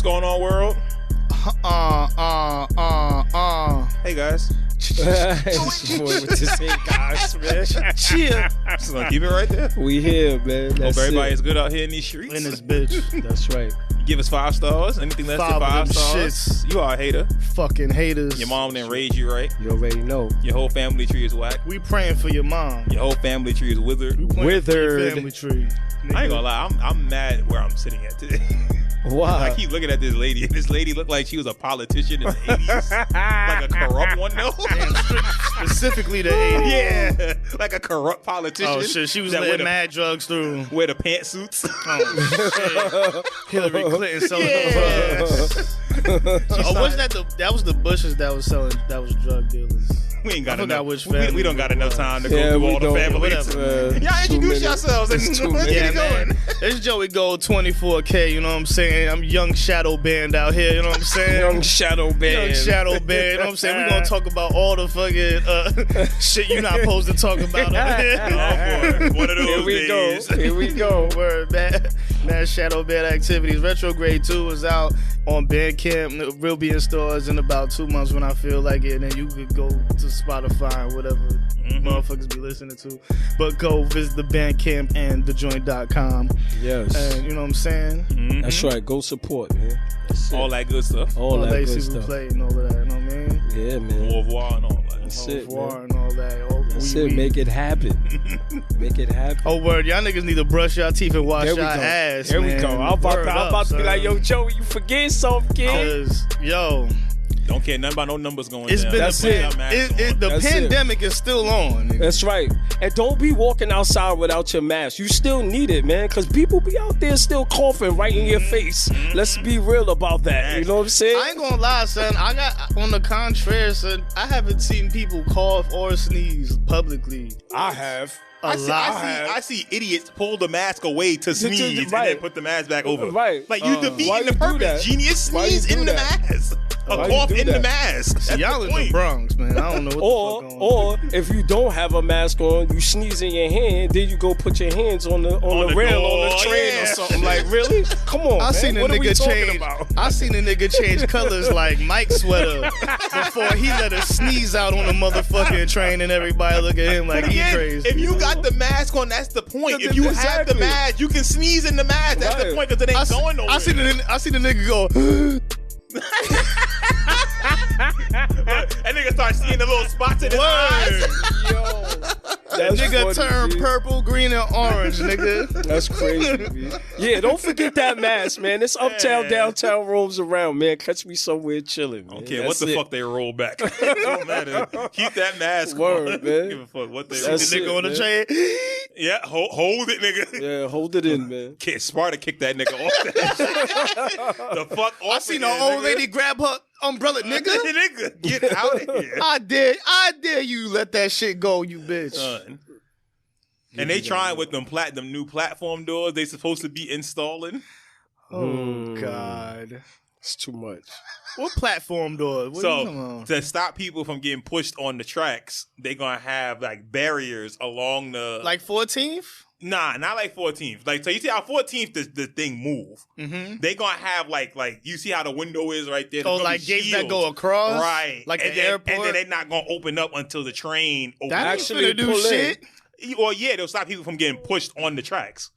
going on, world? Hey guys. With this hey guys, man. Chill. Just gonna keep it right there. We here, man. Hope everybody's good out here in these streets. In this bitch. That's right. Give us 5 stars. Anything less than 5 stars. Shits. You are a hater. Fucking haters. Your mom didn't raise you right. You already know. Your whole family tree is whack. We praying for your mom. Your whole family tree is withered. We praying for your Withered. family tree. I ain't gonna lie, I'm mad where I'm sitting at today. Why? I keep looking at this lady, and this lady looked like she was a politician in the 80s. Like a corrupt one, though. Specifically the 80s. Yeah, like a corrupt politician. Oh shit, she was that letting mad drugs through. wear the pantsuits. Oh shit. Hillary Clinton selling Yes. Oh, wasn't that was the Bushes that was selling, that was drug dealers. We ain't got I forgot enough. which We family don't got it enough was. time to go through all the families. Whatever. Y'all introduce yourselves and It's too let's many. get Yeah, it going. man. It's Joey Gold 24K, you know what I'm saying? I'm young shadow band out here, you know what I'm saying? Young shadow band. Young shadow band, you know what I'm saying? We're gonna talk about all the fucking shit you're not supposed to talk about over here. Oh, boy. One of those Here we days. go. Here we go. Word, mad shadow band activities. Retrograde 2 is out on Bandcamp. It will be in stores in about 2 months when I feel like it. And then you could go to Spotify and whatever motherfuckers be listening to. But go visit the Bandcamp and thejoint.com. Yes. And you know what I'm saying? Mhm. That's right. Go support, man. That's it. All that good stuff. All that they good see we stuff. play and all of that, you know what I mean? Yeah, man. Au revoir and all that. That's Au it, revoir man. and all that. That's it. Make it happen. Make it happen. Oh, word. Y'all niggas need to brush y'all teeth and wash There y'all we go. ass, There man. we go. I'm about to be like, yo, Joey, you forget something, kid. 'Cause, yo, Don't care nothing about no numbers going it's down. been That's the, it. the That's it. pandemic is still on. Nigga. That's right. And don't be walking outside without your mask. You still need it, man, because people be out there still coughing right in your face. Let's be real about that. You know what I'm saying? I ain't gonna lie, son. I got on the contrary, son. I haven't seen people cough or sneeze publicly. I have. I see idiots pull the mask away to sneeze and right. then put the mask back over. Right. Like you Why defeating you the do purpose. that? Genius, Why you sneeze do in the that? mask. A Why you cough do in the that? mask. That's Y'all the in the point. Bronx, man. I don't know what the fuck going on. Or if you don't have a mask on, you sneeze in your hand, then you go put your hands on the the rail door, on the train yeah. or something. Like, really? Come on, I man. seen a What are we nigga talking change. about? I seen a nigga change colors like Mike's sweater before he let a sneeze out on the motherfucking train, and everybody look at him like But he again, crazy. if you got the mask on, that's the point. If you have the Exactly. mask, you can sneeze in the mask. That's the Right. point because it ain't going nowhere. I seen the nigga go. That nigga start seeing the little spots in his eyes. Yo. That That's nigga funny, turned dude. purple, green, and orange, nigga. That's crazy, man. Yeah, don't forget that mask, man. It's uptown, downtown roams around, man. Catch me somewhere chilling, man. Okay, what That's the it. fuck they roll back? It don't matter. Keep that mask Word, on. man. Give a fuck what they See roll. the That's nigga it, on the man. train. Yeah, hold it, nigga. Yeah, hold it in, man. Kid Sparta kicked that nigga off that shit. The fuck off. I seen an old lady grab her umbrella, nigga. Nigga, get out of here. I dare you let that shit go, you bitch. Son. And they trying with them new platform doors they supposed to be installing. Oh God. It's too much. What platform door? What you talking So about? to stop people from getting pushed on the tracks, they gonna have like barriers along the Like 14th? Nah, not like 14th. Like so you see how 14th the thing move. Mm-hmm. They gonna have like you see how the window is right there. Oh, There's gonna like be gates that shields. go across? Right. Like and at then, the airport? And then they're not gonna open up until the train opens. That ain't Actually, finna do pull in. shit. Or yeah, they'll stop people from getting pushed on the tracks.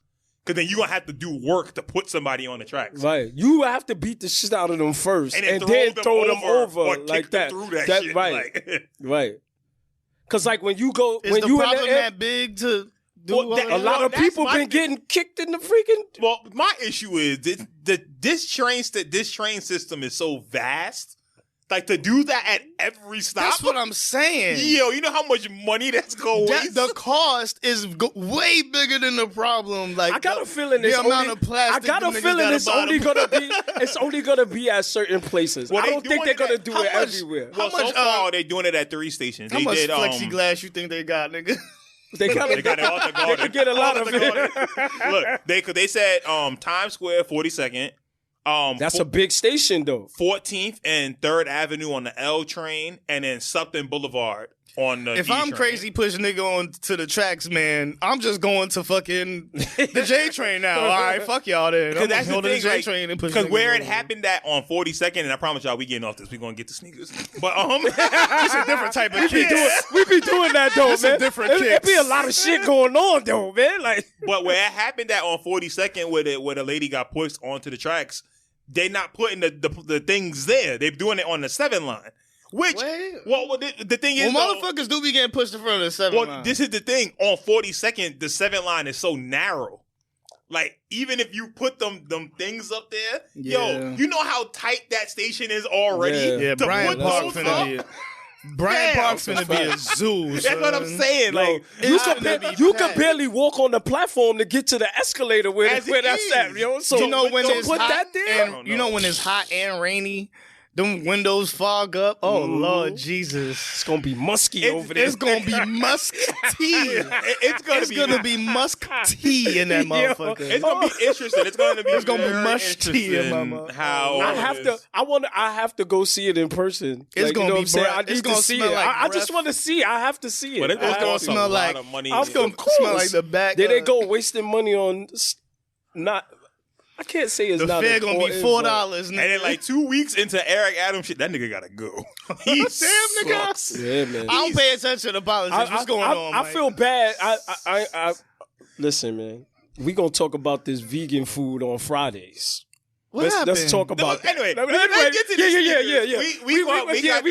Cause then you gonna have to do work to put somebody on the tracks. Right. You have to beat the shit out of them first. And And, then then throw them over or kick like them that. through that shit. Right. Like, Right. Because like when you go, Is when the you in problem the air, that big to do Well, all that- a that? lot Well, of that's people my been thing. getting kicked in the freaking. well, my issue is this train system is so vast. Like to do that at every stop. That's what I'm saying. Yo, you know how much money that's going to waste? The cost is way bigger than the problem. Like I got a feeling the it's amount only, of plastic. I got a them niggas feeling gotta it's buy only to- gonna be. It's only gonna be at certain places. Well, I they don't think doing they're it gonna at- do how it much- everywhere. Well, How much, so far they're doing it at 3 stations. How They much did plexiglass you think they got, nigga? They got They got it all the They garden. could get a lot All of the it. garden. Look, they said Times Square 42nd. That's a big station though. 14th and 3rd Avenue on the L train, and then Sutton Boulevard. on the If E I'm train. crazy push nigga on to the tracks, man, I'm just going to fucking the J train now. All right, fuck y'all then. I'm Because that's the going to the thing, J like, train and push. because where it over. happened at on 42nd, and I promise y'all, we getting off this. We gonna get the sneakers, but It's a different type of kick. We be doing that though, It's a man. different It be a kicks. lot of shit going on though, man. Like, but where it happened at on 42nd, where the lady got pushed onto the tracks, they not putting the things there. They're doing it on the 7 line. Which, Wait. well, the thing is, Well, though, motherfuckers do be getting pushed in front of the 7 well, line. this is the thing. On 42nd, the 7 line is so narrow. Like, even if you put them things up there, Yeah. yo, you know how tight that station is already? Yeah, To Bryant put Park's those finna be up? Bryant Damn. Park's finna be a zoo. That's what I'm son. saying. yo, Like, you it's can gonna be you can packed. barely walk on the platform to get to the escalator where As it that's is. at, yo. So you know when don't it's put hot that there. and you know when it's hot and rainy, them windows fog up. Oh Lord Jesus, It's gonna be musky over there. it's gonna be musk tea. it's gonna be musk tea in that Yo, motherfucker. It's gonna be interesting. It's gonna be very mush tea in my interesting mouth. how I have to go see it in person. It's Like, gonna you know be what I'm saying? breath. I It's need gonna to see smell it. like I just breath. want to see it. I have to see it. But it's I gonna have cost to. a smell lot like- of money. Of It's gonna course. smell like the back. There they go wasting money on not. I can't say it's The not. fare gonna be important, $4. And then like 2 weeks into Eric Adams shit, that nigga gotta go. He Damn, nigga. sucks. but- Yeah, man. I don't pay attention to politics. What's going on? I Mike? feel bad. I listen, man. We gonna talk about this vegan food on Fridays. What Let's happened? talk about that. Anyway, Let's get to the yeah. sneakers. We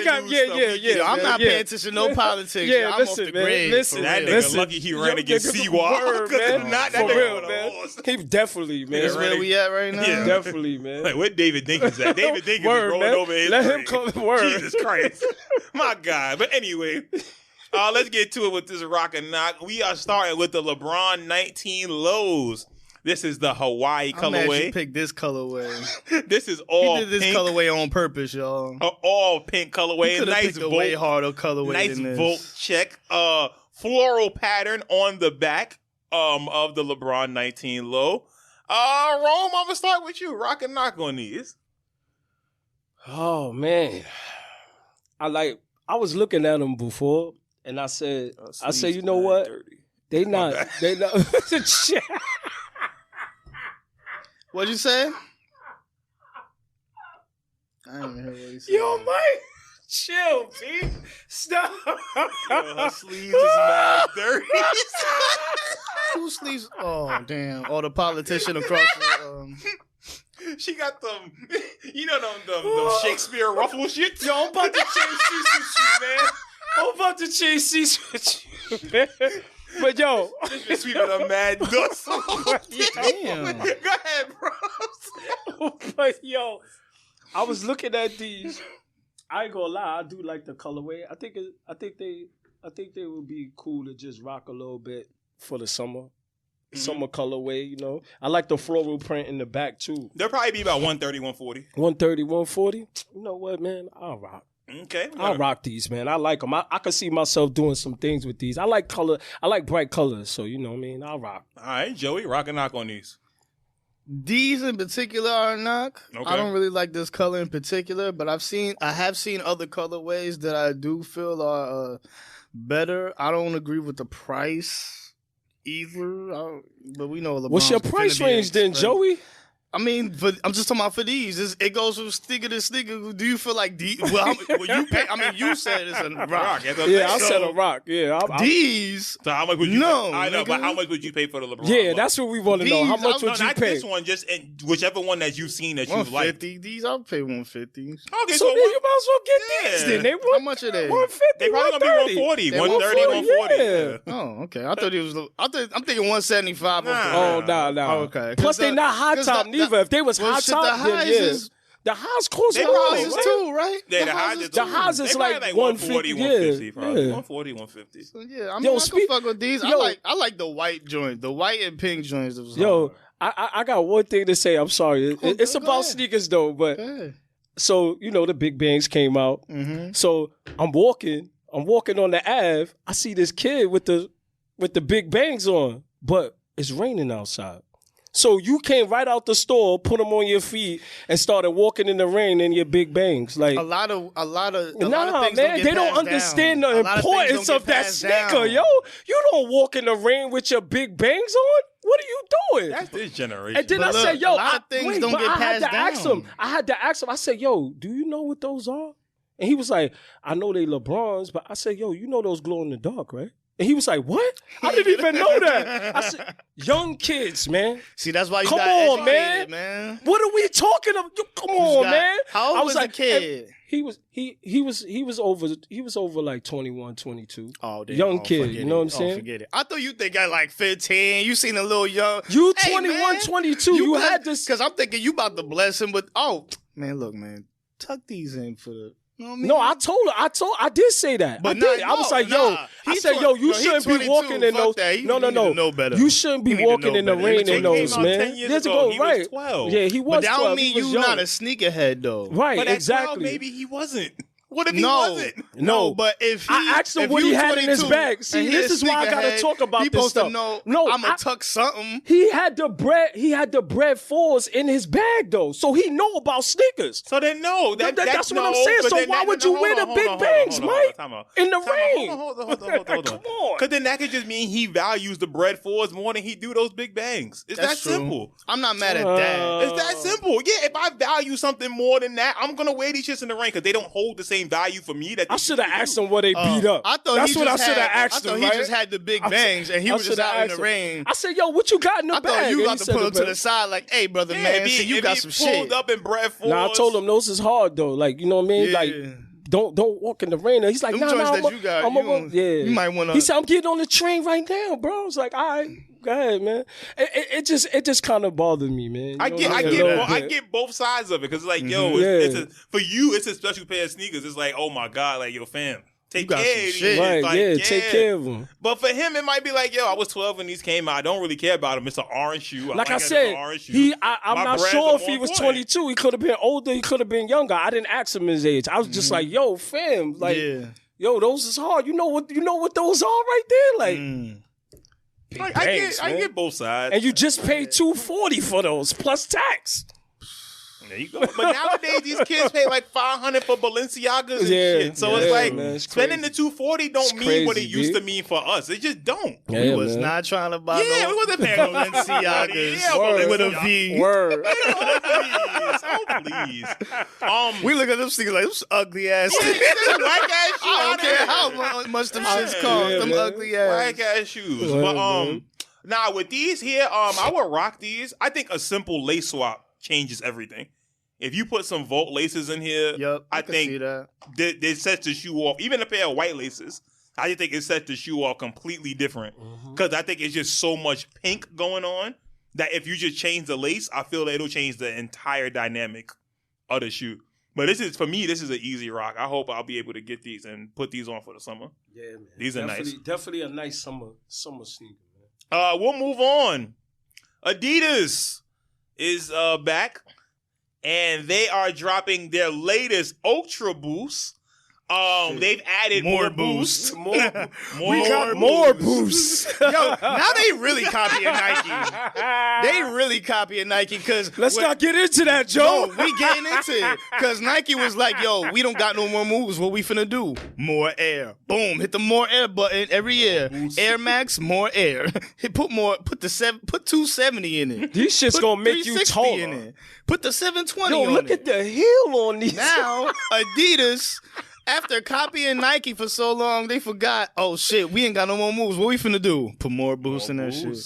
got the new stuff. Yo, I'm not yeah. paying attention to no politics. Yeah, I'm listen, off the man, grid. listen. for That real. nigga Listen. lucky he ran Yo, against nigga, Seawall. word, Because if man. not, that For nigga real, would man. have lost. He definitely, man. That's where we at right now. Yeah. Definitely, man. Like, where David Dinkins at? David Dinkins Word, is rolling man. over his Let him grave. come. Word. Jesus Christ. My God. But anyway, let's get to it with this rock and knock. We are starting with the LeBron 19 lows. This is the Hawaii I'm mad you colorway. picked this colorway. This is all He did this pink. colorway on purpose, y'all. All pink He colorway. could have Nice picked a way volt. harder colorway Nice than this. volt check. Floral pattern on the back of the LeBron 19 low. Rome, I'm gonna start with you. Rock and knock on these. Oh man, I was looking at them before, and I said, you know what? Dirty. They not. Shit. What'd you say? I didn't even hear what you said. Yo, Mike, chill, B. Stop. Her sleeves is mad dirty. Who sleeps? Oh, damn. Oh, the politician across the... She got them, you know them Shakespeare ruffle shit. Yo, I'm about to change seats with you, man. I'm about to change seats with you, man. But yo, Just been sweeping a mad dust. Damn. Go ahead, bro. but yo, I was looking at these. I ain't gonna lie, I do like the colorway. I think they would be cool to just rock a little bit for the summer. Summer colorway, you know. I like the floral print in the back too. They'll probably be about 130, 140. 130, 140. You know what, man? I'll rock. Okay. I'll rock these, man. I like them. I can see myself doing some things with these. I like color. I like bright colors, so you know what I mean. I'll rock. All right, Joey, rock and knock on these. These in particular are a knock. Okay. I don't really like this color in particular, but I have seen other colorways that I do feel are better. I don't agree with the price either, but we know LeBron's What's your finna price be range then, expensive. Joey? I mean, I'm just talking about for these. It goes from sticker to sticker. Do you feel like these? Well, you pay. I mean, you said it's a rock. That's what I'm Yeah, I saying. said a rock. Yeah, These, So how much would you? No, I know, but nigga. how much would you pay for the LeBron? yeah, low? that's what we want to know. How These, much no, would you not pay? this one. Just whichever one that you've seen that you like. 150. These I'll pay 150. Okay, So then you might as well get these. Yeah. Then they How much are they? 150. they probably gonna be 140, They're 130, 140. yeah. Oh, okay. I thought it was. I'm thinking 175. Nah. Oh, nah. Oh, okay. Plus, they not high 'cause top neither. If they was well, high shit, top, the then highs yeah. is The highs cost They more, probably highs is right? too, right? Yeah, the highs is The highs is they probably like 140, 150, probably. yeah. 140, 150. So, yeah, I mean, Yo, I can fuck with these. yo. I like the white joint, the white and pink joints. That was Yo, hard. I got one thing to say. I'm sorry. Cool, It's go about ahead. sneakers though. But Okay. so you know, the Big Bangs came out. Mm-hmm. So I'm walking on the Ave. I see this kid with the Big Bangs on, but it's raining outside. So you came right out the store, put them on your feet, and started walking in the rain in your big bangs. Like a lot of things man, they don't understand down. the importance of that sneaker, yo. You don't walk in the rain with your big bangs on. What are you doing? That's this generation. And then I said, yo, a lot of things don't get passed down. I had to ask him. I said, yo, do you know what those are? And he was like, I know they LeBrons, but I said, yo, you know those glow in the dark, right? And he was like, what? I didn't even know that. I said, young kids, man. See, that's why you Come got on, educated, man. What are we talking about? Come on, man. How old was the kid? He was over like 21, 22. Oh, damn. Young kid, you know what I'm saying? Forget it. I thought you think I like 15. You seen a little young. You 21, 22. You had this. Because I'm thinking you about to bless him, but man, look, man, tuck these in for the. You know what I mean? No, I told her. I did say that. But I was like, yo. I said, yo, you shouldn't be walking in those. No. Know better. You shouldn't be walking in the rain in those, man. 10 years ago, he was 12. Yeah, he was 12. But that don't mean you not a sneakerhead, though. Right, but exactly. 12, maybe he wasn't. What if he wasn't? No, but if he, I asked him what he had in his bag. See, this is why I gotta talk about this stuff. No, I'm gonna tuck something. He had the bread fours in his bag though, so he know about sneakers. So then no, that's what I'm saying. So why would you wear the big bangs, Mike? In the rain? Hold on. Come on. Because then that could just mean he values the bread fours more than he do those big bangs. It's that simple. I'm not mad at that. It's that simple. Yeah, if I value something more than that, I'm gonna wear these shits in the rain because they don't hold the same value for me. That I should have asked him what they beat up. That's what I should have asked him. I thought he just had the big bangs and he was just out in the rain. I said, yo, what you got in the bag? I thought you got to put him to the side like, hey, brother, man, see, you got some shit. Pulled up in bread fours. Nah, I told him those is hard though. Like, you know what I mean? Yeah. Like, don't walk in the rain. He's like, you might want to. He said, I'm getting on the train right now, bro. I was like, all right. Go ahead, man. It just kind of bothered me, man. I get both sides of it because like, yo, for you, it's a special pair of sneakers. It's like, oh my god, like, yo, fam, take care of these. Right, like, take care of them. But for him, it might be like, yo, I was 12 when these came out. I don't really care about them. It's an orange shoe. Like I said, I'm not sure if he was 22. He could have been older. He could have been younger. I didn't ask him his age. I was just like, yo, fam, like, yo, those is hard. You know what those are right there, like. I get both sides. And you just paid $240 for those plus tax. There you go. But nowadays these kids pay like $500 for Balenciagas and shit. So it's like spending the $240 don't mean what it used to mean for us. It just don't. We was not trying to buy we wasn't paying Balenciagas with a V. Word. Oh please. We look at them sneakers like those ugly ass. Whack ass shoes. I don't care how much them shits cost. Them ugly ass. Whack ass shoes. But now with these here, I would rock these. I think a simple lace swap changes everything. If you put some Volt laces in here, I think they set the shoe off. Even a pair of white laces, I think it sets the shoe off completely different. Because I think it's just so much pink going on that if you just change the lace, I feel that it'll change the entire dynamic of the shoe. But this is an easy rock. I hope I'll be able to get these and put these on for the summer. Yeah, man. These are nice. Definitely a nice summer sneaker, man. We'll move on. Adidas is back. And they are dropping their latest Ultra Boost. They've added more boosts. We got more boosts. Yo, now they really copying Nike. They really copying Nike because let's not get into that, Joe. No, we getting into it because Nike was like, "Yo, we don't got no more moves. What we finna do? More air. Boom! Hit the more air button every year. Air Max, more air. Put 270 in it. These shits gonna make you taller. In it. Put the 720 on it. Yo, look at the heel on these. Now Adidas. After copying Nike for so long, they forgot, oh shit, we ain't got no more moves. What we finna do? Put more boosts in that shit.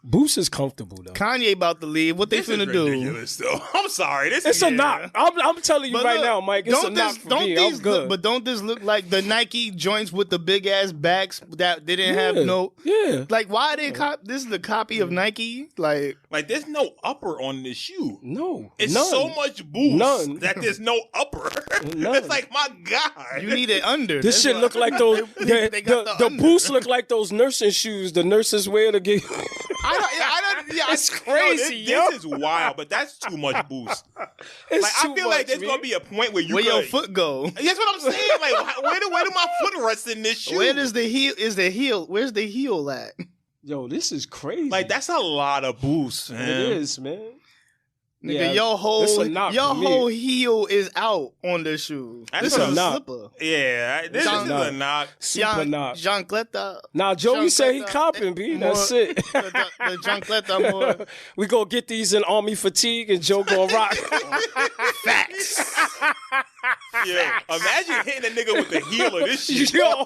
Boost is comfortable though. Kanye about to leave. What they finna do? Ridiculous, though. I'm sorry. It's a knock. I'm telling you right now, Mike. It's a knock for me. I'm good. But don't this look like the Nike joints with the big ass backs that they didn't have no? Yeah. Like why they this is the copy of Nike? Like there's no upper on this shoe. No. It's so much boost that there's no upper. It's like, my God. You need it under. This shit look like those the boosts look like those nursing shoes the nurses wear to get. It's crazy, yo. This is wild, but that's too much boost. I feel like there's gonna be a point where your foot go. That's what I'm saying. Like, where do my foot rest in this shoe? Where does the heel? Where's the heel at? Yo, this is crazy. Like, that's a lot of boost, man. It is, man. Nigga, your whole heel is out on this shoe. This is a slipper. Yeah, this is a knock. Super knock. Jean-Cleta. Now, Joey say he copping, B. That's it. The Jean-Cleta more. We gonna get these in army fatigue and Joe gonna rock. Facts. Yeah, imagine hitting a nigga with the heel of this shit. Yo,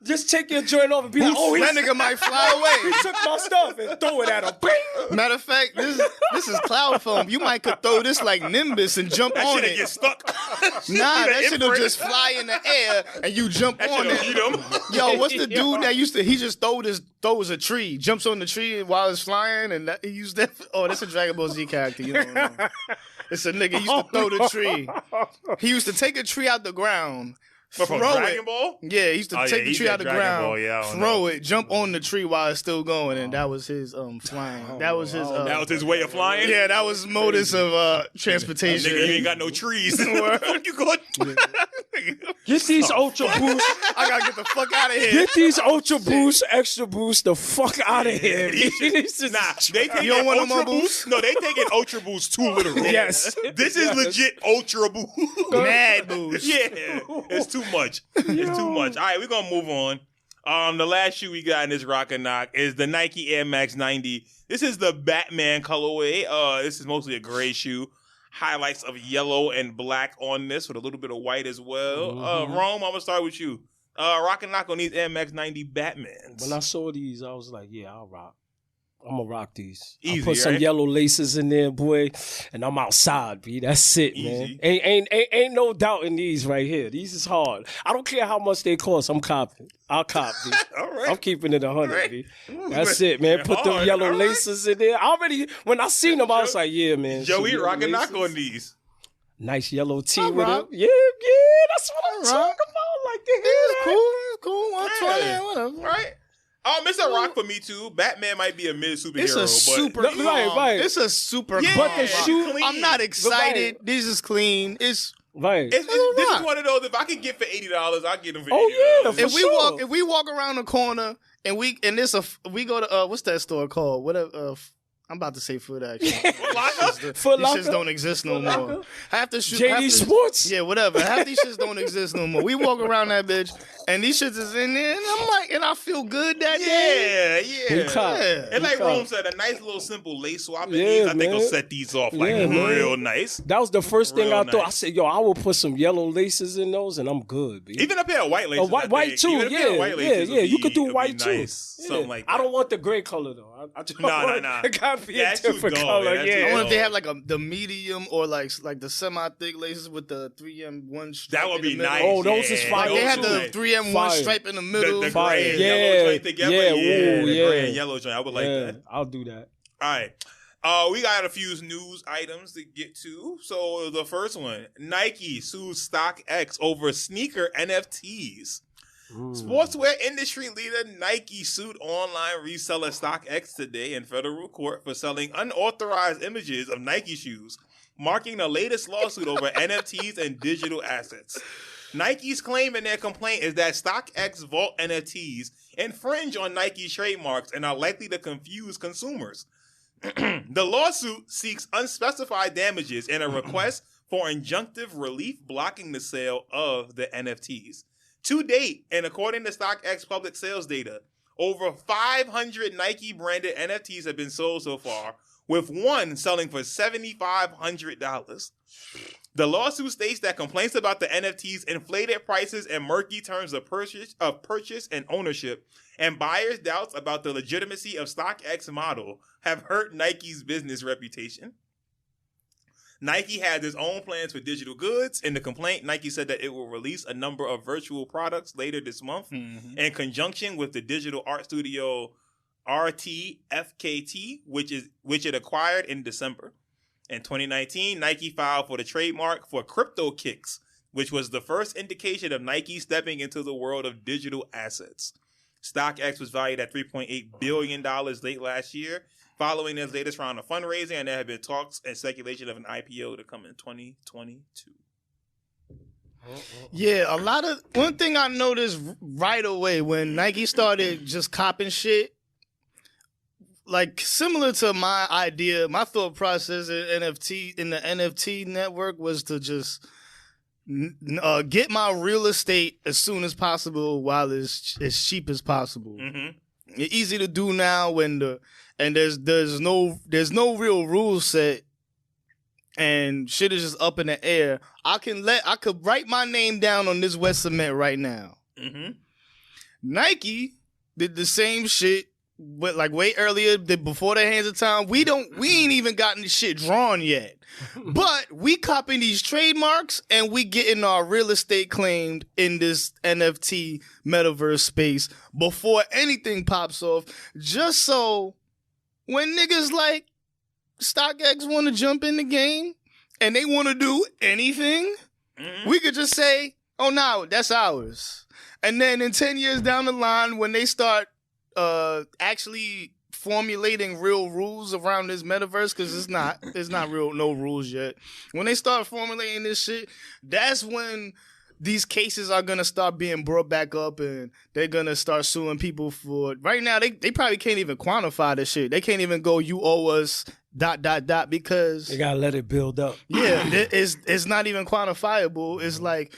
just take your joint off and be like, oh, that nigga might fly away. He took my stuff and throw it at him. Bing! Matter of fact, this is cloud foam. You might could throw this like Nimbus and jump on it. Get stuck. Nah, that shit'll just fly in the air and you jump on it. Yo, what's the dude that used to? He just throws a tree, jumps on the tree while it's flying, and he used that. Oh, that's a Dragon Ball Z character. You don't know. It's a nigga used to throw the tree. He used to take a tree out the ground, throw Dragon Ball? Yeah, he used to take the tree out the ground, throw it, jump on the tree while it's still going, and that was his flying. That was his. That was his way of flying. Yeah, that was modus of transportation. Nigga, you ain't got no trees. You going? Get these Ultra Boosts. I gotta get the fuck out of here. Get these Ultra Boosts, Extra Boosts, the fuck out of here. Nah, they take you don't want no more boosts? No, they taking Ultra Boost too literal. Yes. This is legit Ultra Boost. Mad boost. Yeah, it's too much. It's too much. All right, we're gonna move on. The last shoe we got in this rock and knock is the Nike Air Max 90. This is the Batman colorway. This is mostly a gray shoe. Highlights of yellow and black on this with a little bit of white as well. Rome, I'm gonna start with you. Rock and knock on these Air Max 90 Batmans. When I saw these, I was like, yeah, I'll rock. I'm gonna rock these. Easy, I put some yellow laces in there, boy, and I'm outside, B. That's it, man. Ain't no doubt in these right here. These is hard. I don't care how much they cost. I'm copping. I'll cop, B. All right. I'm keeping it 100, B. That's it, man. Put them yellow laces in there. When I seen them, I was like, yeah, man. Joey, rock and knock on these. Nice yellow tee with it. Yeah, that's what I'm talking about. Like, it's cool. 120, whatever. Right? It's a rock for me too. Batman might be a mid superhero. It's a super right. It's a super. Yeah, but the shoe, I'm not excited. Right. This is clean. It's right. This is one of those. If I could get for $80, I'll get them for $80. Oh yeah. If we walk around the corner and we go to what's that store called? Whatever. I'm about to say Foot Action. These shits don't exist no more. Half the shoes, JD Sports? Yeah, whatever. Half these shits don't exist no more. We walk around that bitch, and these shits is in there, and I'm like, and I feel good that day. Yeah. And like Rome said, a nice little simple lace swap. I think will set these off real nice. That was the first thing I thought. I said, yo, I will put some yellow laces in those, and I'm good, B. Even a pair of white laces. White too, yeah. You could do white too. Something like that. I don't want the gray color, though. Nah. It gotta be a different color. I wonder if they have like the medium or like the semi-thick laces with the 3M1 stripe. That would be nice. Oh, those is fire. Like they had the 3M1 stripe in the middle. The gray and yellow joint together. The gray and yellow joint. I would like that. I'll do that. All right. We got a few news items to get to. So the first one, Nike sues StockX over sneaker NFTs. Sportswear industry leader Nike sued online reseller StockX today in federal court for selling unauthorized images of Nike shoes, marking the latest lawsuit over NFTs and digital assets. Nike's claim in their complaint is that StockX Vault NFTs infringe on Nike's trademarks and are likely to confuse consumers. The lawsuit seeks unspecified damages and a request for injunctive relief blocking the sale of the NFTs. To date, and according to StockX public sales data, over 500 Nike-branded NFTs have been sold so far, with one selling for $7,500. The lawsuit states that complaints about the NFTs' inflated prices and murky terms of purchase and ownership, and buyers' doubts about the legitimacy of StockX model have hurt Nike's business reputation. Nike has its own plans for digital goods. In the complaint, Nike said that it will release a number of virtual products later this month in conjunction with the digital art studio RTFKT, which it acquired in December. In 2019, Nike filed for the trademark for Crypto Kicks, which was the first indication of Nike stepping into the world of digital assets. StockX was valued at $3.8 billion late last year, following its latest round of fundraising, and there have been talks and speculation of an IPO to come in 2022. Yeah, one thing I noticed right away when Nike started just copping shit like similar to my idea, my thought process in the NFT network was to just get my real estate as soon as possible while it's as cheap as possible. Mm-hmm. It's easy to do now there's no real rule set and shit is just up in the air. I could write my name down on this wet cement right now. Mm-hmm. Nike did the same shit. But like way earlier, before the hands of time, we ain't even gotten the shit drawn yet. But we copying these trademarks and we getting our real estate claimed in this NFT metaverse space before anything pops off. Just so when niggas like StockX want to jump in the game and they want to do anything, we could just say, oh no, that's ours. And then in 10 years down the line, when they start actually formulating real rules around this metaverse, because there's not no rules yet. When they start formulating this shit, that's when these cases are gonna start being brought back up, and they're gonna start suing people for. Right now, they probably can't even quantify this shit. They can't even go, you owe us ... because they gotta let it build up. Yeah, it's not even quantifiable. It's like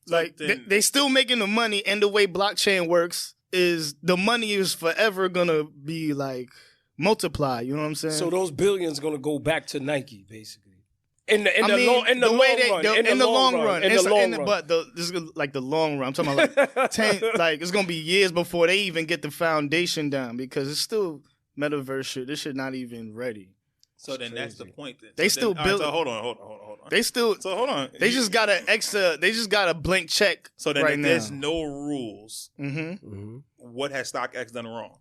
they still making the money, and the way blockchain works is the money is forever gonna be like multiply. You know what I'm saying? So those billions gonna go back to Nike, basically. In the long run. But this is like the long run. I'm talking about like 10. Like it's gonna be years before they even get the foundation down because it's still metaverse shit. This shit not even ready. So then that's the point. Then they still build. So hold on. They still. So hold on. They just got an extra. They just got a blank check. So then, right if now. there's no rules, what has StockX done wrong?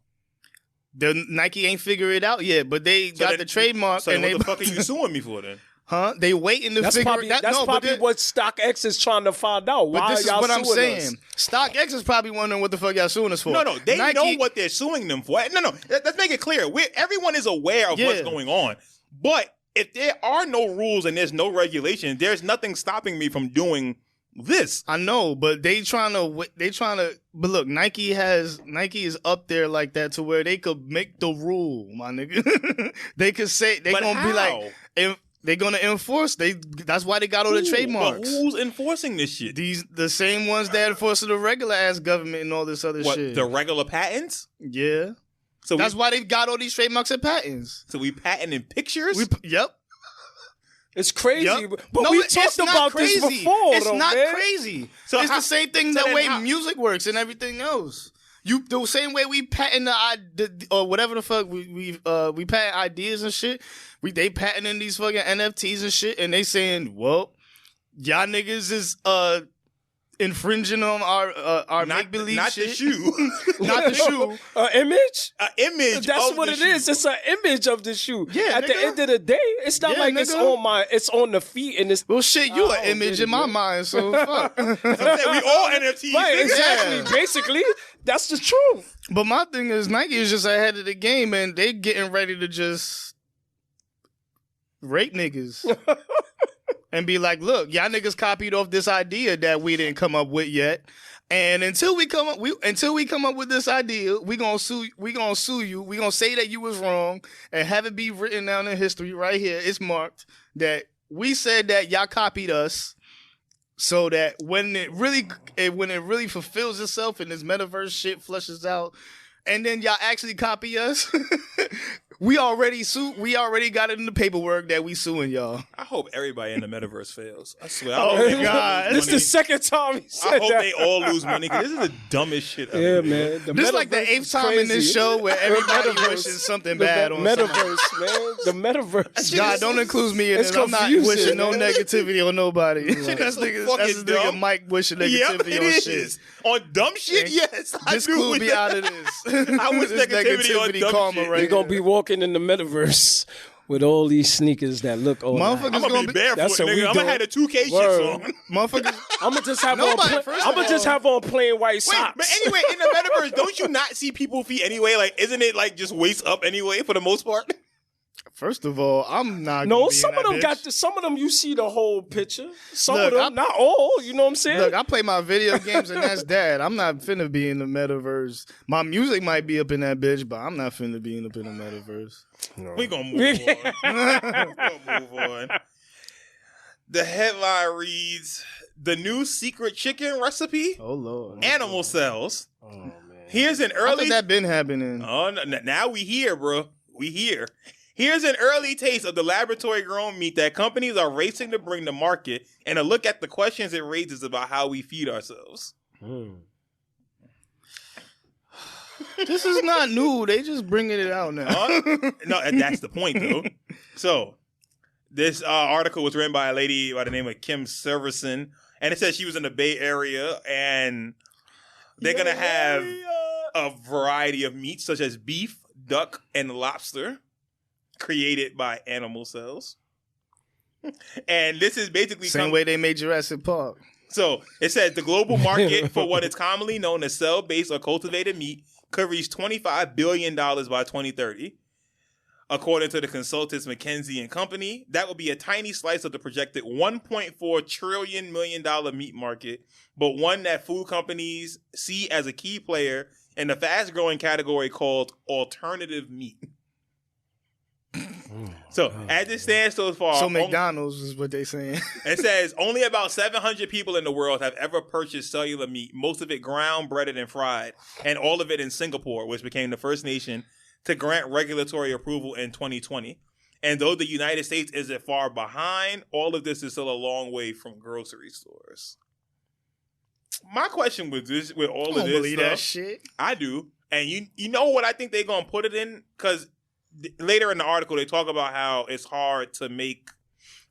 The Nike ain't figured it out yet, but they got the trademark. So what the fuck are you suing me for then? Huh? They waiting to figure it out. That's probably what StockX is trying to find out. Why but this is y'all what I'm saying. Us? StockX is probably wondering what the fuck y'all suing us for. No, they know what they're suing them for. No, let's make it clear. Everyone is aware of what's going on. But if there are no rules and there's no regulation, there's nothing stopping me from doing this. I know, but they trying to. But look, Nike is up there like that to where they could make the rule, my nigga. They could say they gonna be like. They're gonna enforce. That's why they got all the trademarks. But who's enforcing this shit? The same ones that enforce the regular ass government and all this other shit. The regular patents? Yeah. So that's why they got all these trademarks and patents. So we patenting pictures? Yep. It's crazy, but we talked about this before. It's not crazy. So it's the same thing the way music works and everything else. The same way we patent or whatever the fuck we patent ideas and shit. They patenting these fucking NFTs and shit, and they saying, well, y'all niggas is infringing on our make believe not shit. The shoe, not the shoe. Image. Image. That's what it is. It's an image of the shoe. Yeah. At the end of the day, it's not like it's on the feet and it's. Well, shit, you an image in my mind, so fuck. We all NFTs. Right, exactly. Yeah. Basically, that's the truth. But my thing is, Nike is just ahead of the game, and they getting ready to just rape niggas. And be like, look, y'all niggas copied off this idea that we didn't come up with yet. And until we come up with this idea, we gonna sue you. We gonna say that you was wrong and have it be written down in history right here. It's marked that we said that y'all copied us, so that when it really fulfills itself and this metaverse shit flushes out, and then y'all actually copy us. We already got it in the paperwork that we suing y'all. I hope everybody in the metaverse fails. I swear. Oh God! This is the second time he said that. I hope they all lose money because this is the dumbest shit ever. Yeah, man. This is like the 8th time in this show where everybody wishes something bad on metaverse, man. The metaverse. God, don't include me in it. I'm not wishing no negativity on nobody. That's nigga Mike wishing negativity on shit. On dumb shit, yes. This could be out of this. I wish negativity on dumb karma shit. Right You're gonna be walking in the metaverse with all these sneakers that look old. I'm gonna be barefoot, nigga. I'm gonna have the 2K shit on. Motherfuckers. I'm gonna just have on plain white socks. But anyway, in the metaverse, don't you not see people's feet anyway? Like, isn't it like just waist up anyway for the most part? First of all, I'm not. No, some of them some of them you see the whole picture. Some Look, of them, not all. You know what I'm saying? Look, I play my video games and that's that. I'm not finna be in the metaverse. My music might be up in that bitch, but I'm not finna be up in the metaverse. No. We gonna move on. The headline reads: The new secret chicken recipe. Oh Lord! Animal cells. Oh man! Here's an early. I think that been happening. Oh, now we here, bro. We here. Here's an early taste of the laboratory-grown meat that companies are racing to bring to market, and a look at the questions it raises about how we feed ourselves. This is not new. They just bringing it out now. No, and that's the point, though. So, this article was written by a lady by the name of Kim Severson, and it says she was in the Bay Area, and they're going to have a variety of meats, such as beef, duck, and lobster, created by animal cells. And this is basically same way they made Jurassic Park. So it says the global market for what is commonly known as cell-based or cultivated meat could reach $25 billion by 2030. According to the consultants McKinsey and Company, that would be a tiny slice of the projected $1.4 trillion meat market, but one that food companies see as a key player in the fast-growing category called alternative meat. So, as it stands so far... So McDonald's is what they saying. It says only about 700 people in the world have ever purchased cellular meat, most of it ground, breaded, and fried, and all of it in Singapore, which became the first nation to grant regulatory approval in 2020. And though the United States isn't far behind, all of this is still a long way from grocery stores. My question with this, with all of this stuff... that shit. I do. And you know what I think they're going to put it in? Because... later in the article, they talk about how it's hard to make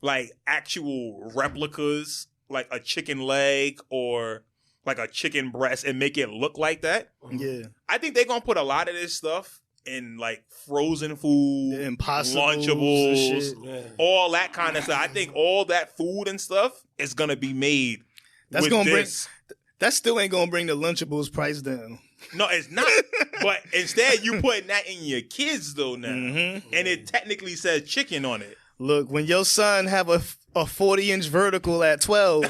like actual replicas, like a chicken leg or like a chicken breast, and make it look like that. Yeah, I think they're gonna put a lot of this stuff in like frozen food, Lunchables, all that kind of stuff. I think all that food and stuff is gonna be made. That's gonna bring. That still ain't gonna bring the Lunchables price down. No, it's not. But instead, you putting that in your kids though now, and it technically says chicken on it. Look, when your son have a 40-inch vertical at 12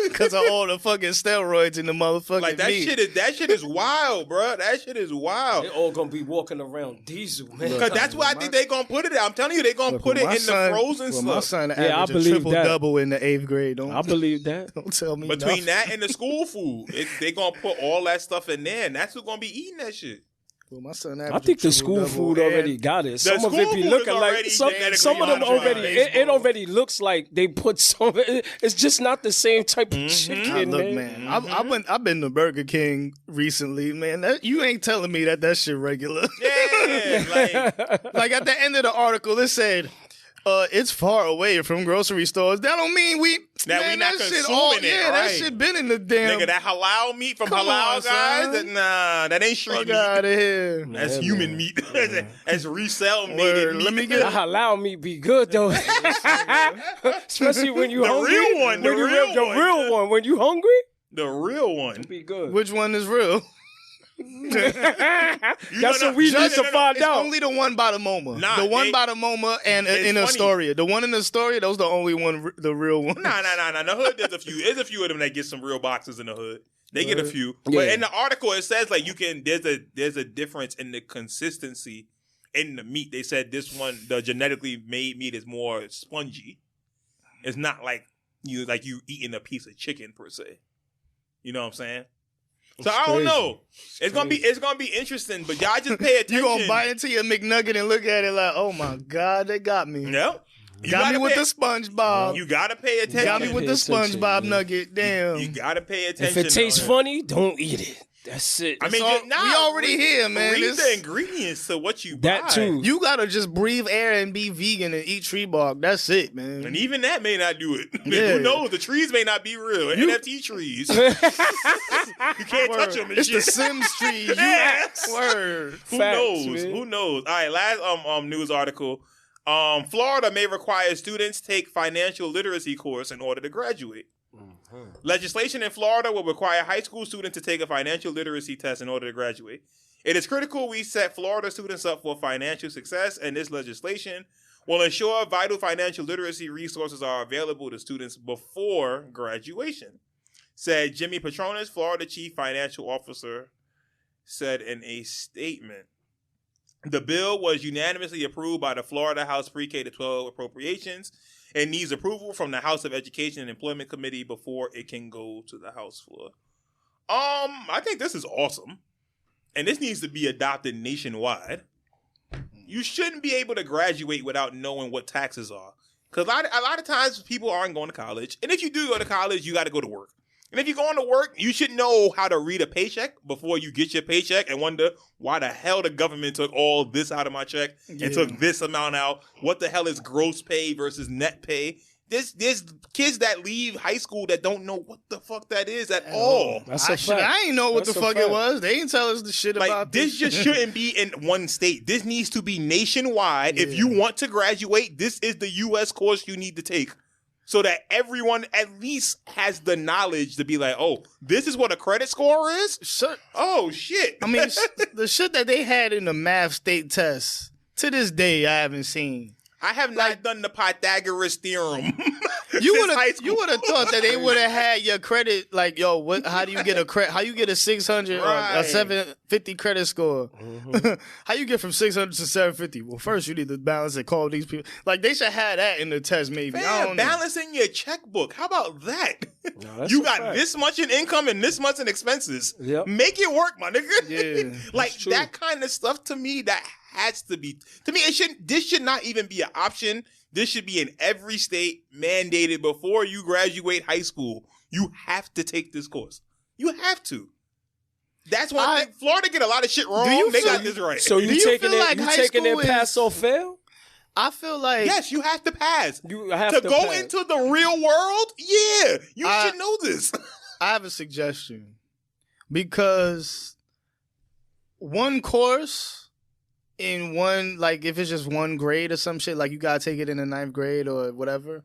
because of all the fucking steroids in the motherfucking like that meat. That shit is wild, bro. That shit is wild. They all gonna be walking around diesel, man. Because that's where I think they gonna put it. I'm telling you, they gonna put it in the frozen stuff. My son averaged a triple-double in the 8th grade. I believe that. Don't tell me Between that and the school food, they gonna put all that stuff in there, and that's who's gonna be eating that shit. Well, my son I think the school food already got it. Some of it be looking like some of them already. It already looks like they put some. It's just not the same type of chicken. Look, man, I've been to Burger King recently, man. You ain't telling me that shit regular. Yeah, like at the end of the article, it said. It's far away from grocery stores. That don't mean we not consuming it. Yeah, that shit been in the damn. Nigga, that halal meat from halal guys. That ain't street meat. Out of here. That's human meat. That's resell meat. Let me get the halal meat. Be good though, especially when you hungry. The real one. The real one. When you hungry, the real one. Be good. Which one is real? That's what we need to find out. It's only the one by the MoMA. By the MoMA and in Astoria. The one in Astoria, those the only one, the real one. Nah. The hood, there's a few. There's a few of them that get some real boxes in the hood. They get a few. Yeah. But in the article, it says like there's a difference in the consistency in the meat. They said this one, the genetically made meat is more spongy. It's not like you eating a piece of chicken per se. You know what I'm saying? So I don't know. It's gonna be interesting, but y'all just pay attention. You gonna bite into your McNugget and look at it like, oh my God, they got me. Yep. Got me with the SpongeBob. You gotta pay attention. Got me with the SpongeBob nugget. Damn. You gotta pay attention. If it tastes funny, don't eat it. That's it. I mean, we already here, man. Read the ingredients to what you buy. That too. You gotta just breathe air and be vegan and eat tree bark. That's it, man. And even that may not do it. Yeah. Who knows? The trees may not be real. NFT trees. You can't touch them. It's the Sims trees. Word. Who knows? Man. Who knows? All right. Last news article. Florida may require students take financial literacy course in order to graduate. Legislation in Florida will require high school students to take a financial literacy test in order to graduate. It is critical we set Florida students up for financial success, and this legislation will ensure vital financial literacy resources are available to students before graduation, said Jimmy Petronas, Florida Chief Financial Officer, said in a statement. The bill was unanimously approved by the Florida House Pre-K to 12 Appropriations and needs approval from the House of Education and Employment Committee before it can go to the House floor. I think this is awesome. And this needs to be adopted nationwide. You shouldn't be able to graduate without knowing what taxes are. Because a lot of times people aren't going to college. And if you do go to college, you got to go to work. And if you're going to work, you should know how to read a paycheck before you get your paycheck and wonder why the hell the government took all this out of my check and took this amount out. What the hell is gross pay versus net pay? There's kids that leave high school that don't know what the fuck that is at all. That's a fact. I ain't know what the fuck it was. They ain't tell us the shit about this. This just shouldn't be in one state. This needs to be nationwide. Yeah. If you want to graduate, this is the U.S. course you need to take. So that everyone at least has the knowledge to be like, oh, this is what a credit score is? Oh, shit. I mean, the shit that they had in the math state test, to this day, I haven't seen. I have not done the Pythagoras theorem. You would have thought that they would have had your credit like, yo, what? How do you get a credit? How you get a 600 or a 750 credit score? Mm-hmm. How you get from 600 to 750? Well, first you need to balance and call these people. Like they should have that in the test, maybe. Balancing your checkbook. How about that? No, you got this much in income and this much in expenses. Yep. Make it work, my nigga. Yeah, like that kind of stuff to me. That has to be. To me, this should not even be an option. This should be in every state mandated before you graduate high school. You have to take this course. You have to. That's why I think Florida get a lot of shit wrong. They got this right. So you taking it pass or fail? I feel like yes, you have to pass. You have to go into the real world. Yeah, you should know this. I have a suggestion because one course. In one, like if it's just one grade or some shit, like you gotta take it in the 9th grade or whatever,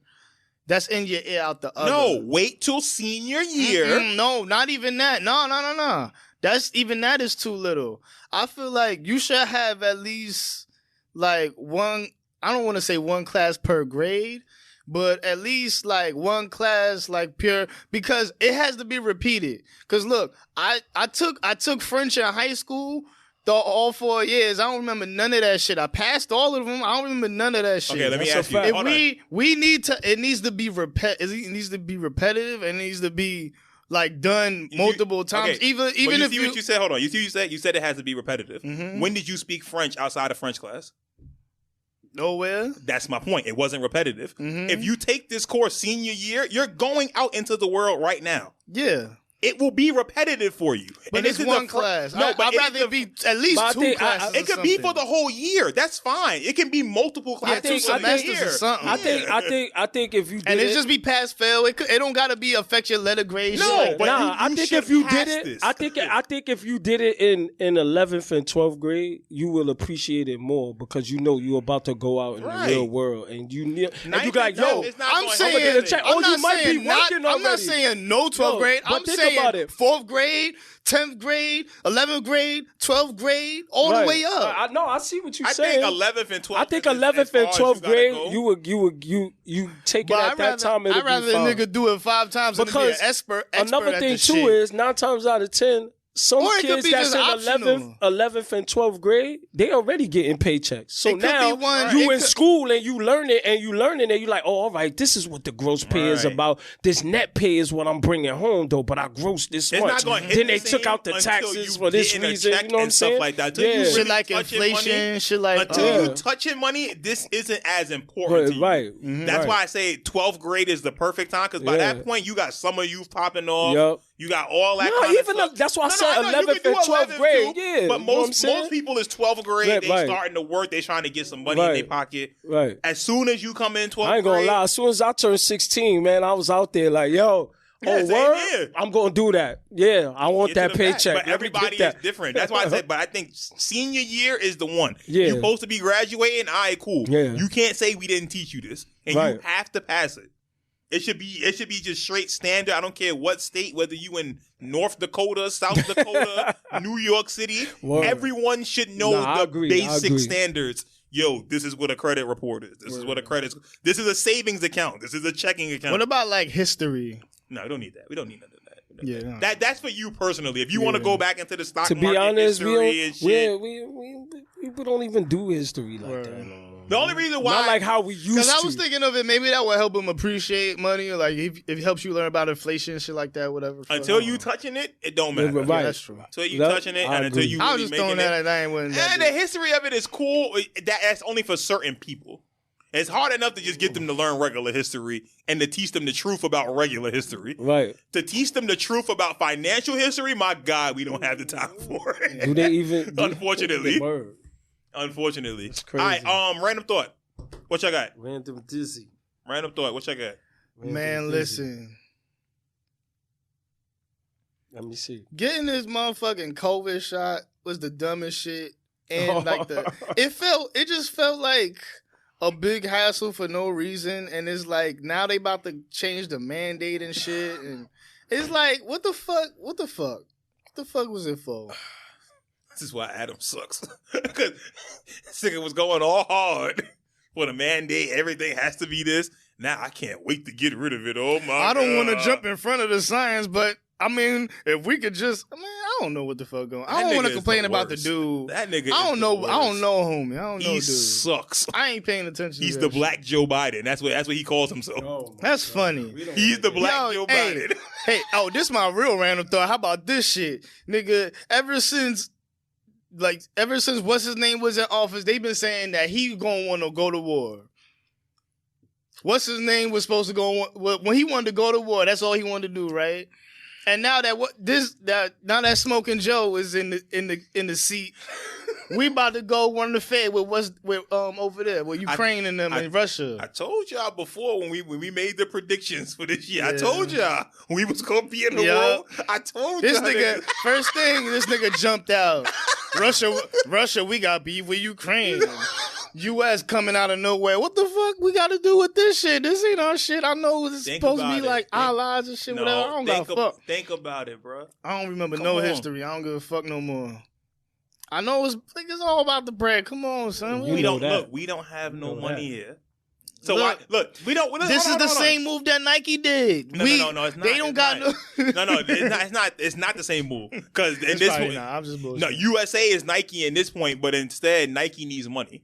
that's in your ear out the other. No, wait till senior year. No, not even that. No. That is too little. I feel like you should have at least like one, I don't want to say one class per grade, but at least like one class like pure, because it has to be repeated. Because look, I took French in high school. All 4 years, I don't remember none of that shit. I passed all of them. I don't remember none of that shit. Okay, let me ask you. If we need to, it needs to be repetitive. It needs to be repetitive. It needs to be like done multiple times. Okay. Even if you see what you said. Hold on. You said it has to be repetitive. Mm-hmm. When did you speak French outside of French class? Nowhere. That's my point. It wasn't repetitive. Mm-hmm. If you take this course senior year, you're going out into the world right now. Yeah. It will be repetitive for you. But and it's one class. No, I'd rather it be at least two classes. It could be for the whole year. That's fine. It can be multiple classes. 2 semesters or something. I think if you did and it just be pass fail. It don't gotta be affect your letter grade. No, but I think if you did it, I think if you did it in 11th and 12th grade, you will appreciate it more because you know you're about to go out in the real world and you got I'm saying I'm not saying no 12th grade. I'm saying 4th grade, 10th grade, 11th grade, 12th grade, all the way up. I see what you're saying. I think 11th and 12th. I think 11th and 12th grade, you take it at that time. I'd rather a nigga do it 5 times because than be an expert another thing too is 9 times out of 10. Some kids that's in 11th and 12th grade, they already getting paychecks. So now you in school and you learning and you're like, oh, all right, this is what the gross pay is about. This net pay is what I'm bringing home though, but I grossed this much. Then they took out the taxes for this reason. You know what I'm saying? Stuff like that. Shit like inflation, shit like until you touching money, this isn't as important to you. Right. That's why I say 12th grade is the perfect time because by that point you got summer youth popping off. Yep. You got all that kind of stuff. That's why I said 11th and 12th grade. Yeah, but most people is 12th grade. They starting to work. They trying to get some money in their pocket. Right. As soon as you come in 12th grade. I ain't going to lie. As soon as I turned 16, man, I was out there like, yo, I'm going to do that. Yeah, I want that paycheck. But everybody is different. That's why I said, but I think senior year is the one. Yeah. You're supposed to be graduating. All right, cool. Yeah. You can't say we didn't teach you this. And you have to pass it. It should be just straight standard. I don't care what state, whether you in North Dakota, South Dakota, New York City. Word. Everyone should know basic standards. Yo, this is what a credit report is. This is what a credit. This is a savings account. This is a checking account. What about like history? No, we don't need that. We don't need none of that. Yeah, that's for you personally. If you want to go back into the stock market, to be honest, we don't even do history like that. No. The only reason why, not like how we used to. Because I was thinking of it, maybe that would help him appreciate money, or like if it helps you learn about inflation and shit like that, whatever. Until you touching it, it don't matter. Right, yeah, that's true. Until you touching it, and until you I was just throwing that. I ain't winning that. And the history of it is cool. That's only for certain people. It's hard enough to just get them to learn regular history and to teach them the truth about regular history. Right. To teach them the truth about financial history, my God, we don't have the time for it. Do they even? Unfortunately. Unfortunately. It's crazy. All right, random thought. What y'all got? Random dizzy. Random thought. What y'all got? Man, listen. Let me see. Getting this motherfucking COVID shot was the dumbest shit. And like it just felt like a big hassle for no reason, and it's like now they about to change the mandate and shit, and it's like what the fuck was it for? This is why Adam sucks, because this nigga was going all hard for the mandate. Everything has to be this. Now I can't wait to get rid of it. Oh my! I don't want to jump in front of the science, but I mean, if we could just, I don't know what the fuck going on. I don't want to complain about the dude. That nigga I don't know, homie. I don't know, he dude. Sucks. I ain't paying attention He's to the that black Joe Biden. That's what he calls himself. Oh that's funny. He's the black Joe Biden. Hey, this my real random thought. How about this shit? Nigga, ever since what's his name was in office, they've been saying that he gonna want to go to war. What's his name was supposed to go when he wanted to go to war. That's all he wanted to do, right? And now that Smoking Joe is in the seat, we about to go one of the fed with over there with Ukraine and them and Russia. I told y'all before when we made the predictions for this year. Yeah. I told y'all we was gonna be in the war. I told this nigga first thing this nigga jumped out. Russia, we got beef with Ukraine. U.S. coming out of nowhere. What the fuck we got to do with this shit? This ain't our shit. I know it's supposed to be like allies and shit. Whatever. I don't give a fuck. Think about it, bro. I don't remember history. I don't give a fuck no more. I know it's all about the bread. Come on, son. We don't have no money here. So look, we don't. This is the same move that Nike did. No, it's not. They don't got no. It's not the same move because in this point, I'm just bullshit. No, USA is Nike in this point, but instead Nike needs money.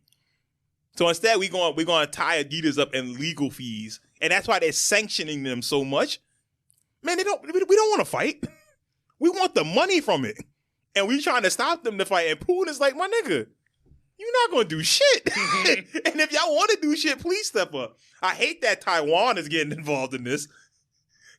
So instead, we're going to tie Adidas up in legal fees, and that's why they're sanctioning them so much. Man, we don't want to fight. We want the money from it, and we trying to stop them to fight. And Putin is like, my nigga, you're not going to do shit. And if y'all want to do shit, please step up. I hate that Taiwan is getting involved in this,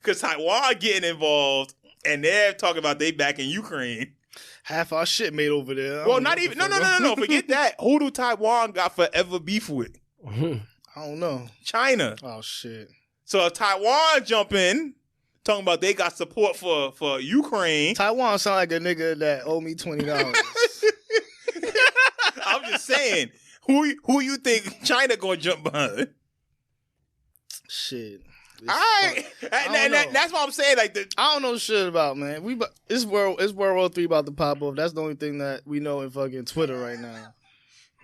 because Taiwan getting involved, and they're talking about they back in Ukraine. Half our shit made over there. Well, not even. No. Forget that. Who do Taiwan got forever beef with? I don't know. China. Oh, shit. So if Taiwan jump in, talking about they got support for Ukraine. Taiwan sound like a nigga that owe me $20. I'm just saying, who you think China gonna jump behind? Shit. All right, and that's what I'm saying. Like, I don't know shit about, man. It's World War III about to pop off. That's the only thing that we know in fucking Twitter right now.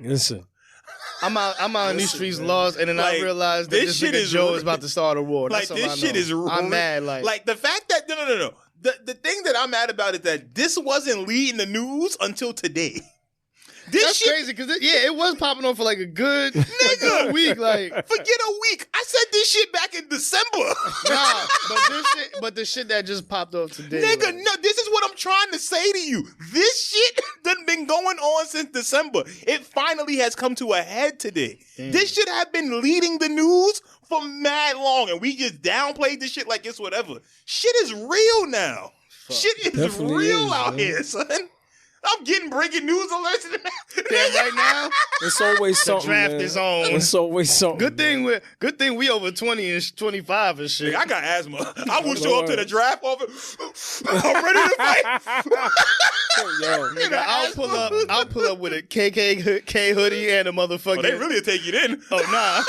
Listen, I'm out in these streets lost, and then I realized that this nigga Joe is about to start a war. Like, that's this shit is. I'm mad. Like the fact that no. The thing that I'm mad about is that this wasn't leading the news until today. That's crazy because it was popping off for like a good week. Like, forget a week. I said this shit back in December. Nah, but the shit that just popped off today. Nigga, no, this is what I'm trying to say to you. This shit done been going on since December. It finally has come to a head today. Damn. This shit have been leading the news for mad long, and we just downplayed this shit like it's whatever. Shit is real now. Fuck. Shit is real out here, son. I'm getting breaking news alerts. Damn, right now, it's always something. The draft is on. It's always something. Good thing we over 20 and 25 and shit. Nigga, I got asthma. I will show up to the draft office. I'm ready to fight. Yo, nigga, I'll pull up with a KK hoodie and a motherfucker. Oh, they really take you in. Oh nah.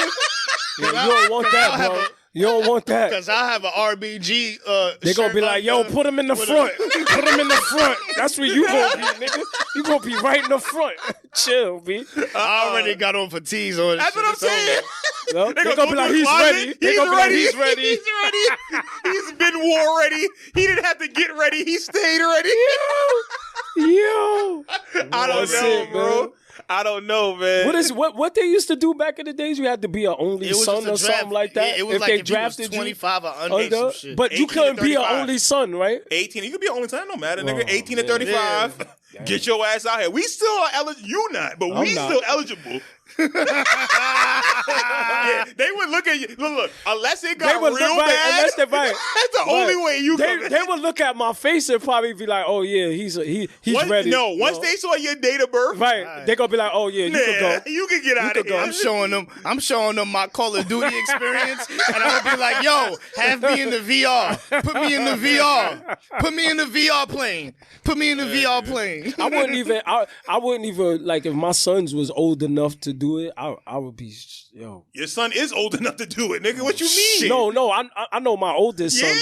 You don't want that, bro. You don't want that. Because I have an RBG. They're going to be like, yo, put him in the front. Put him in the front. That's where you going to be, nigga. You going to be right in the front. Chill, B. I already got on fatigues on this. That's what I'm saying. They're going to be like, he's ready. He's ready. He's been war ready. He didn't have to get ready. He stayed ready. Yo. I don't know, bro. I don't know, man. What they used to do back in the days? You had to be an only son or something like that. Yeah, it was if like they if drafted you was 25 or under some shit. But you couldn't be an only son, right? 18. You could be an only son. No matter, nigga. 18 to 35. Yeah. Get your ass out here. We still are eligible. You not, but we still eligible. Yeah, they would look at you. Look. Unless it got real bad, that's the only way you. They would look at my face and probably be like, "Oh yeah, he's ready." No, once they saw your date of birth, right, they're gonna be like, "Oh yeah, you can go. You can get out of here." I'm showing them my Call of Duty experience, and I'm gonna be like, "Yo, have me in the VR. Put me in the VR. Put me in the VR plane. Put me in the VR plane." I wouldn't even like if my sons was old enough to do it. I would be Your son is old enough to do it, nigga. What you mean? No, I know my oldest son,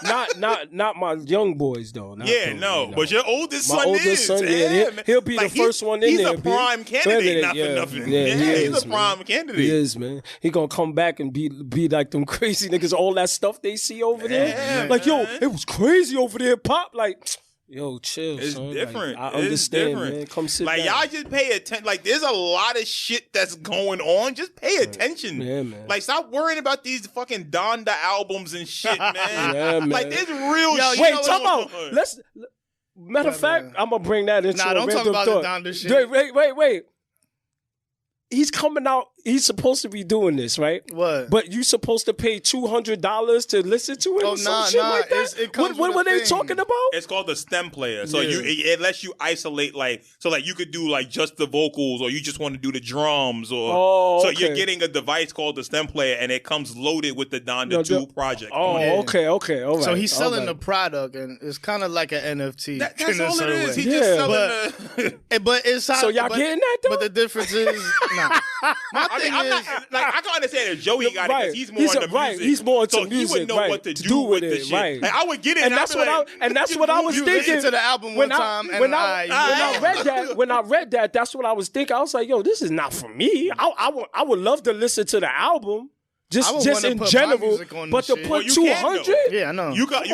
but not my young boys though. But your oldest my son oldest son, he'll be the first one in there. He's a prime candidate, not for nothing. Yeah, he's a prime candidate. He is, man. He gonna come back and be like them crazy niggas. All that stuff they see over there, like yo, it was crazy over there. Pop, like. Yo, chill, it's son. Different. Like, I understand, man. Come sit down. Y'all just pay attention. Like, there's a lot of shit that's going on. Just pay attention. Yeah, man. Like, stop worrying about these fucking Donda albums and shit, man. Yeah, man. Like, there's real shit. Wait, talk about. Matter of fact, I'm gonna bring that into. Don't talk about the Donda shit. Wait. He's coming out. He's supposed to be doing this, right? What? But you supposed to pay $200 to listen to it? Oh, or some shit like that? What were they talking about? It's called the stem player. So it lets you isolate you could do like just the vocals, or you just want to do the drums, or you're getting a device called the stem player, and it comes loaded with the Donda 2 project. Oh, yeah. Okay, all right. So he's selling the product, and it's kind of like an NFT. That's all it is. He's just selling but it's so y'all getting that though? But the difference is, nah. I can understand if Joey got it because he's more into music. Right, he's more into music. So he would know what to do with the shit. Right. Like, I would get it, and that's what I was thinking. Listen to the album when I read that, that's what I was thinking. I was like, yo, this is not for me. I would love to listen to the album. Just in general, but to put 200, yeah, I know. You could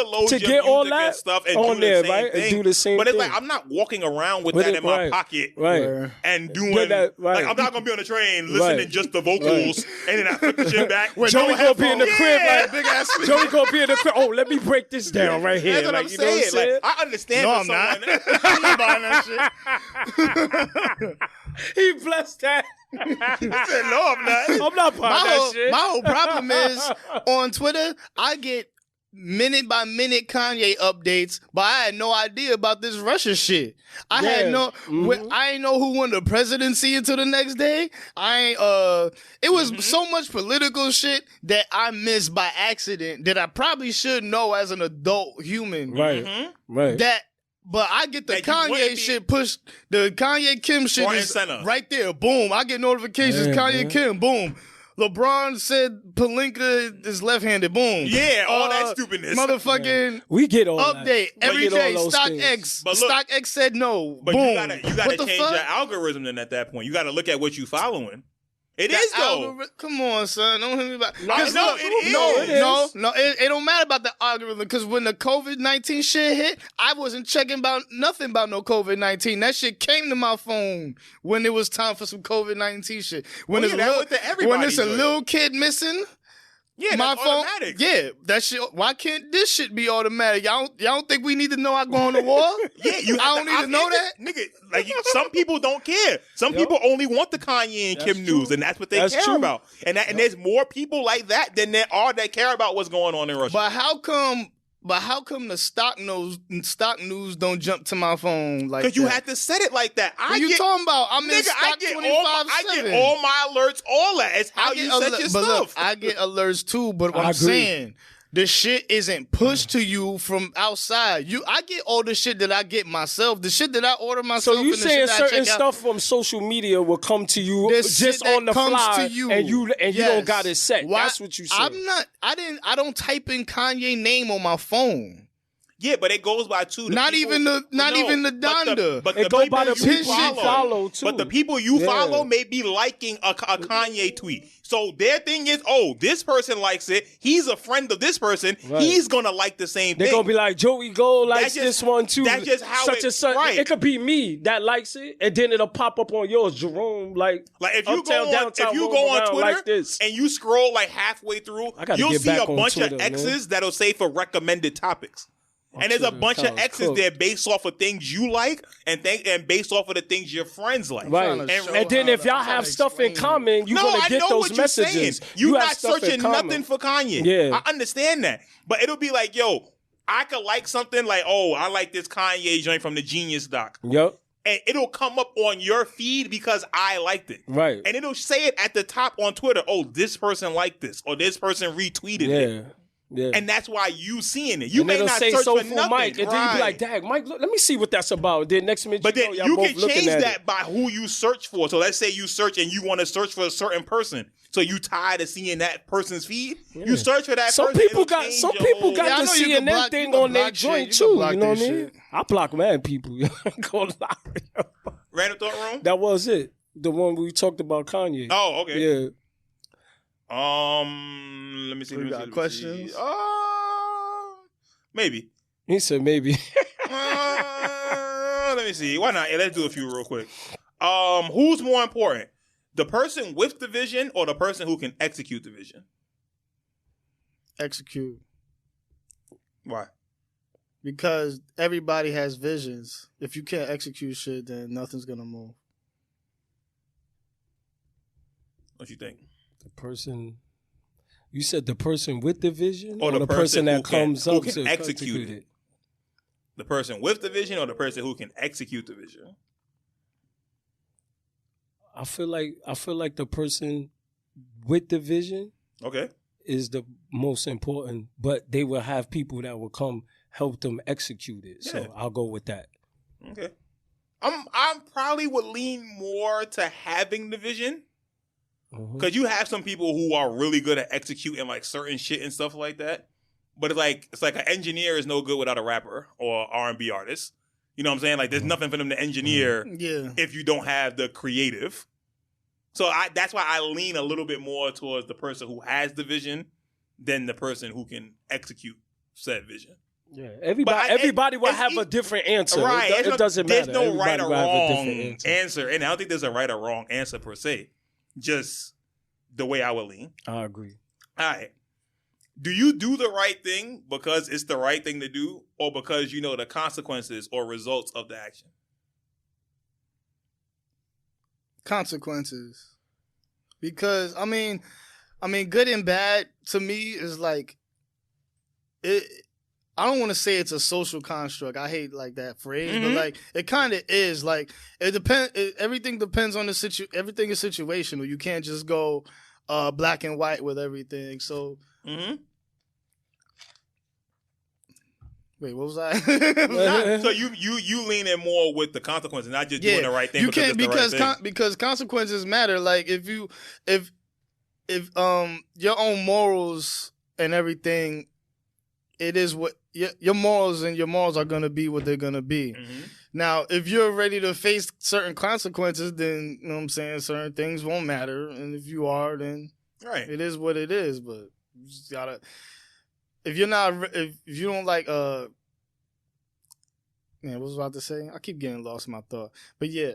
load to your get all music that and stuff and on do there, the same right? thing. And do the same but it's thing. like I'm not walking around with that in my pocket, right? And doing that, right. Like I'm not gonna be on the train listening just the vocals, and then I flip the shit back. Joey gonna be in the crib, like big ass. Joey gonna be in the crib. Oh, let me break this down right here. That's what I'm saying. Like, I understand. No, I'm not. I'm not buying that shit. He blessed that. He said, no, I'm not. I'm not buying that shit. My whole problem is on Twitter, I get minute by minute Kanye updates, but I had no idea about this Russia shit. I ain't know who won the presidency until the next day. It was so much political shit that I missed by accident that I probably should know as an adult human. Right. Right. But I get the Kanye shit pushed. The Kanye Kim shit is right there. Boom. I get notifications. Kanye Kim. Boom. LeBron said Pelinka is left-handed. Boom. Yeah, all that stupidness. Motherfucking we get all update that. every day. Stockx. Stockx said no. But boom. You gotta change your algorithm then at that point. You gotta look at what you following. It is though. Come on, son. Don't hit me about. No, it is. No. It don't matter about the algorithm because when the COVID-19 shit hit, I wasn't checking about nothing about no COVID-19. That shit came to my phone when it was time for some COVID-19 shit. When it's a little kid missing. Yeah, my that's phone. Automatic. Yeah, that shit. Why can't this shit be automatic? Y'all don't think we need to know I go on the war? Yeah, I don't need to know that, nigga. Like some people don't care. Some people only want the Kanye and Kim news, and that's what they care about. And there's more people like that than there are that care about what's going on in Russia. But how come the stock news don't jump to my phone like that? Because you had to set it like that. What you talking about? I'm in stock 25/7. I get all my alerts, all that. It's how you set your stuff. Look, I get alerts too, but what I'm saying, the shit isn't pushed to you from outside. I get all the shit that I get myself. The shit that I order myself. So you saying certain stuff from social media will come to you just on the fly, and you don't got it set. Why? That's what you saying. I don't type in Kanye name on my phone. Yeah, but it goes by too. Not even the Donda. But it goes by the people you follow too. But the people you follow may be liking a Kanye tweet. So their thing is, this person likes it. He's a friend of this person. Right. He's gonna like the same thing. They're gonna be like, Joey Gold likes this one too. That's just how such and such. Right. It could be me that likes it, and then it'll pop up on yours, Jerome. Like if you go on Twitter like this, and you scroll like halfway through, you'll see a bunch Twitter, of X's that'll say for recommended topics. And there's a bunch of X's there based off of things you like and based off of the things your friends like. Right. And then if y'all have stuff in common, you're going to get those messages. You're not searching nothing for Kanye. Yeah. I understand that. But it'll be like, yo, I could like something like, I like this Kanye joint from the Genius doc. Yep. And it'll come up on your feed because I liked it. Right. And it'll say it at the top on Twitter. This person liked this. Or this person retweeted it. Yeah. And that's why you seeing it. You may not search for nothing. Mike, and then you be like, "Dang, Mike, look, let me see what that's about." Then next minute, but then you can change that by who you search for. So let's say you search and you want to search for a certain person. So you tired of seeing that person's feed. Yeah. You search for that person. Some people got the CNN thing on their joint too. You know what I mean? I block mad people. Random Thought Room. That was it. The one we talked about Kanye. Oh, okay. Yeah. Let me see. We got questions? Maybe. He said maybe. Let me see. Why not? Yeah, let's do a few real quick. Who's more important? The person with the vision or the person who can execute the vision? Execute. Why? Because everybody has visions. If you can't execute shit, then nothing's gonna move. What you think? The person, you said the person with the vision, or the person that comes up to execute it. The person with the vision, or the person who can execute the vision. I feel like the person with the vision, is the most important. But they will have people that will come help them execute it. Yeah. So I'll go with that. Okay, I'm probably would lean more to having the vision. Because you have some people who are really good at executing like certain shit and stuff like that. But it's like an engineer is no good without a rapper or R&B artist. You know what I'm saying? Like there's nothing for them to engineer if you don't have the creative. So that's why I lean a little bit more towards the person who has the vision than the person who can execute said vision. Yeah, everybody will have a different answer. Right. It doesn't matter. There's no right or wrong answer. And I don't think there's a right or wrong answer per se. Just the way I would lean. I agree. All right. Do you do the right thing because it's the right thing to do, or because you know the consequences or results of the action? Consequences. Because I mean, good and bad to me is like it. I don't want to say it's a social construct. I hate like that phrase, but like it kind of is. Like it depends. Everything depends on the everything is situational. You can't just go black and white with everything. So, wait, what was I? So you lean in more with the consequences, not just doing the right thing. You can't because consequences matter. Like if your own morals and everything. It is what your morals are going to be what they're going to be. Now, if you're ready to face certain consequences, then, you know what I'm saying, certain things won't matter. And if you are, then it is what it is. But you just got to, if you don't like, man, what was I about to say? I keep getting lost in my thought. But yeah.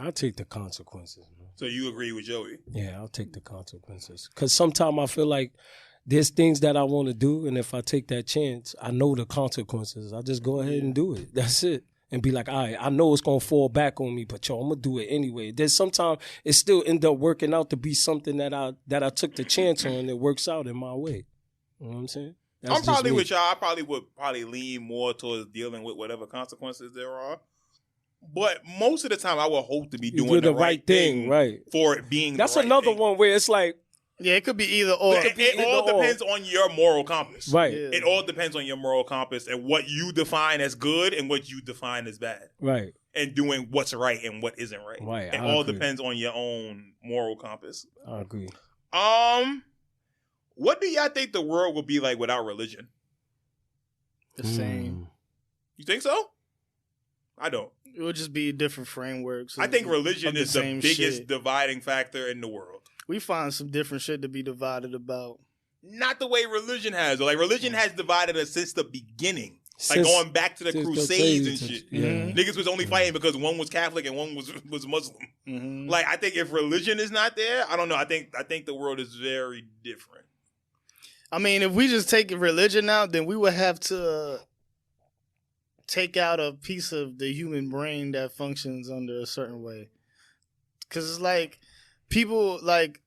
I'll take the consequences, man. So you agree with Joey? Yeah, I'll take the consequences. Because sometimes I feel like there's things that I want to do, and if I take that chance, I know the consequences. I just go ahead and do it. That's it. And be like, all right, I know it's going to fall back on me, but I'm going to do it anyway. Then sometimes it still end up working out to be something that I took the chance on, and it works out in my way. You know what I'm saying? I'm probably with y'all. I probably would lean more towards dealing with whatever consequences there are. But most of the time, I would hope to be doing the right thing right? For it being that's the right another thing. One where it's like, Yeah, it could be either or. It all depends on your moral compass. Right. Yeah. It all depends on your moral compass and what you define as good and what you define as bad. Right. And doing what's right and what isn't right. Right. It all depends on your own moral compass. I agree. What do y'all think the world would be like without religion? The same. You think so? I don't. It would just be different frameworks. I think religion is the biggest shit. dividing factor in the world. We find some different shit to be divided about. Not the way religion has. Like, religion has divided us since the beginning. Like, going back to the Crusades and shit. Yeah. Niggas was only fighting because one was Catholic and one was Muslim. Mm-hmm. Like, I think if religion is not there, I don't know. I think the world is very different. I mean, if we just take religion out, then we would have to take out a piece of the human brain that functions under a certain way. Because it's like people, like,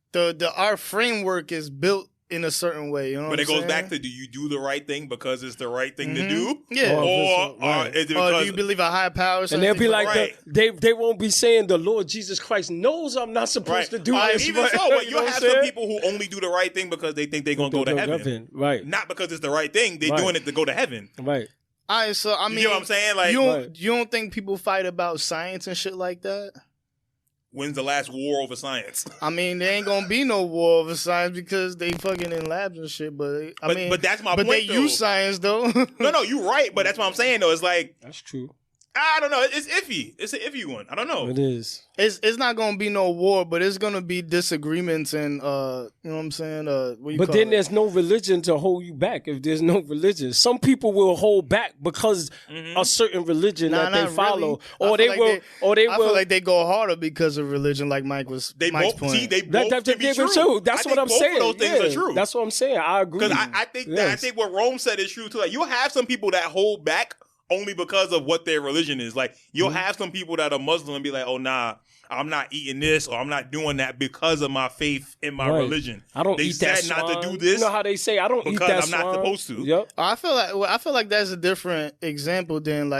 our framework is built in a certain way, you know. But it goes back to, do you do the right thing because it's the right thing to do? Yeah. Or is it because do you believe a higher power? And they'll be like, right. they won't be saying the Lord Jesus Christ knows I'm not supposed to do this. Even so, but you'll have some people who only do the right thing because they think they're going to go to heaven. Right. Not because it's the right thing. They're doing it to go to heaven. Right. All right, so I mean, you know what I'm saying? Like, you don't think people fight about science and shit like that? When's the last war over science? I mean, there ain't gonna be no war over science because they fucking in labs and shit. But that's my point. But they use science though. No, you're right. But that's what I'm saying though. It's like, that's true. I don't know. It's iffy. It's an iffy one. I don't know. It is. It's not gonna be no war, but it's gonna be disagreements and you know what I'm saying. But then there's no religion to hold you back. If there's no religion, some people will hold back because a certain religion that they follow, really. I feel like they go harder because of religion. Like Mike's point. See, they both can be true. True. That's what I'm saying. Both of those things are true. That's what I'm saying. I agree. Because I think what Rome said is true too. Like, you'll have some people that hold back only because of what their religion is. Like, you'll have some people that are Muslim and be like, oh, nah, I'm not eating this or I'm not doing that because of my faith in my religion. I don't eat that swine. Not to do this. You know how they say, I don't eat that because I'm not supposed to. Yep. I feel like that's a different example than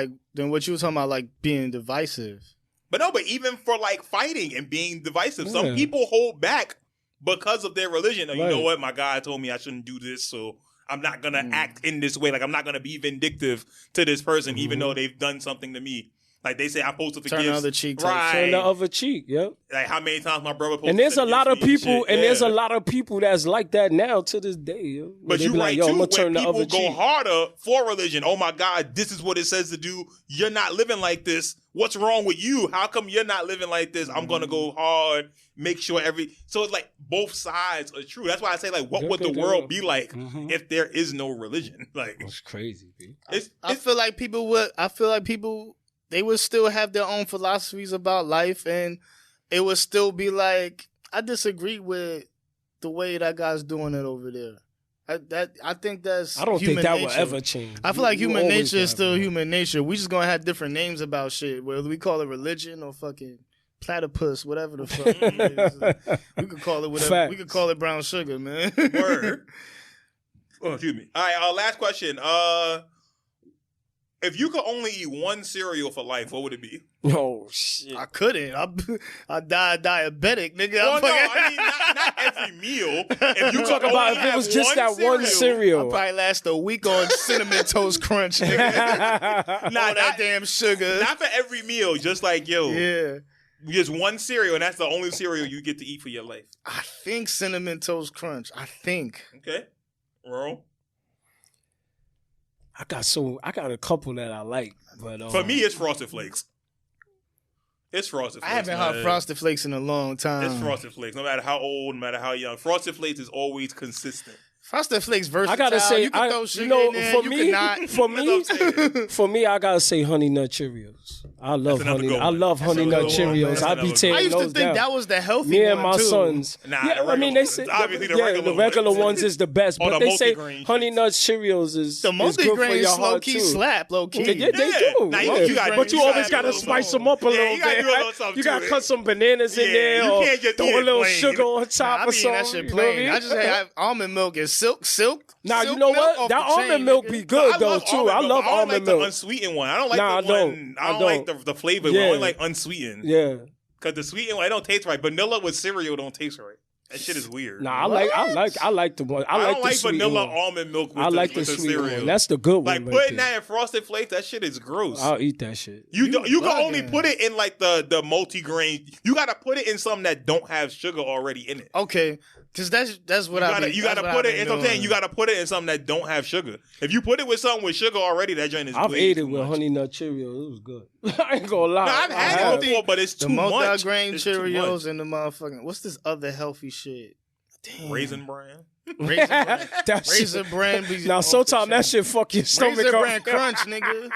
what you were talking about, like being divisive. But no, but even for like fighting and being divisive, some people hold back because of their religion. You know what? My God told me I shouldn't do this, so I'm not going to act in this way. Like, I'm not going to be vindictive to this person, even though they've done something to me. Like, they say I'm supposed to forgive. Turn the other cheek. Right. Turn the other cheek, yep. Like, how many times my brother And there's a lot of people, there's a lot of people that's like that now to this day. Yo. But you're right, too, when people go harder for religion. Oh, my God, this is what it says to do. You're not living like this. What's wrong with you? How come you're not living like this? I'm going to go hard, make sure So it's like both sides are true. That's why I say, like, what would the world be like if there is no religion? Like, that's crazy, B. I feel like people they would still have their own philosophies about life, and it would still be like, I disagree with the way that guy's doing it over there. I think that's. I don't think that nature. will ever change. I feel like human nature is still human nature. We just gonna have different names about shit, whether we call it religion or fucking platypus, whatever the fuck it is. We could call it whatever. Facts. We could call it brown sugar, man. Word. Oh, excuse me. All right. Last question. If you could only eat one cereal for life, what would it be? Oh, shit. I couldn't. I died diabetic, nigga. Well, no, I mean, not every meal. If you talk about if it was just that one cereal. I'd probably last a week on Cinnamon Toast Crunch, nigga. Not that damn sugar. Not for every meal, just like, yeah. Just one cereal, and that's the only cereal you get to eat for your life. I think Cinnamon Toast Crunch. I think. Okay. Earl? I got a couple that I like, but for me, it's Frosted Flakes. It's Frosted Flakes. I haven't had Frosted Flakes in a long time. It's Frosted Flakes. No matter how old, no matter how young, Frosted Flakes is always consistent. Frosted Flakes versatile. I gotta say, you can throw sugar in there, for me, I gotta say Honey Nut Cheerios. I love Honey Nut Cheerios. I be tearing I used those to think down. that was the healthy Me one and my too. sons. They say obviously the regular ones is the best, but they say Honey Nut Cheerios is the multigrain low key slap, low key. They do. But you always gotta spice them up a little bit. You gotta cut some bananas in there, or throw a little sugar on top or something. That shit plain. I just have almond milk and silk. Now you know what? That almond milk be good though too. I love almond milk. The unsweetened one. I don't like the one. I don't like the flavor. I only like unsweetened. Yeah. Because the sweetened one, it don't taste right. Vanilla with cereal don't taste right. That shit is weird. Nah, I like the one. I don't like vanilla almond milk with the sweet cereal. One. That's the good one. Like putting that in Frosted Flakes, that shit is gross. I'll eat that shit. You can only put it in like the multi-grain. You gotta put it in something that don't have sugar already in it. Okay. Because that's what you gotta put it in something. You gotta put it in something that don't have sugar. If you put it with something with sugar already, that joint is. I've ate it with Honey Nut Cheerios. It was good. I ain't gonna lie. No, I've had it before, but it's too much. The multi-grain Cheerios and the motherfucking what's this other healthy shit? Damn. Raisin Bran. Raisin Bran. Now, sometimes that shit fuck your stomach Raisin up. Bran Crunch, nigga.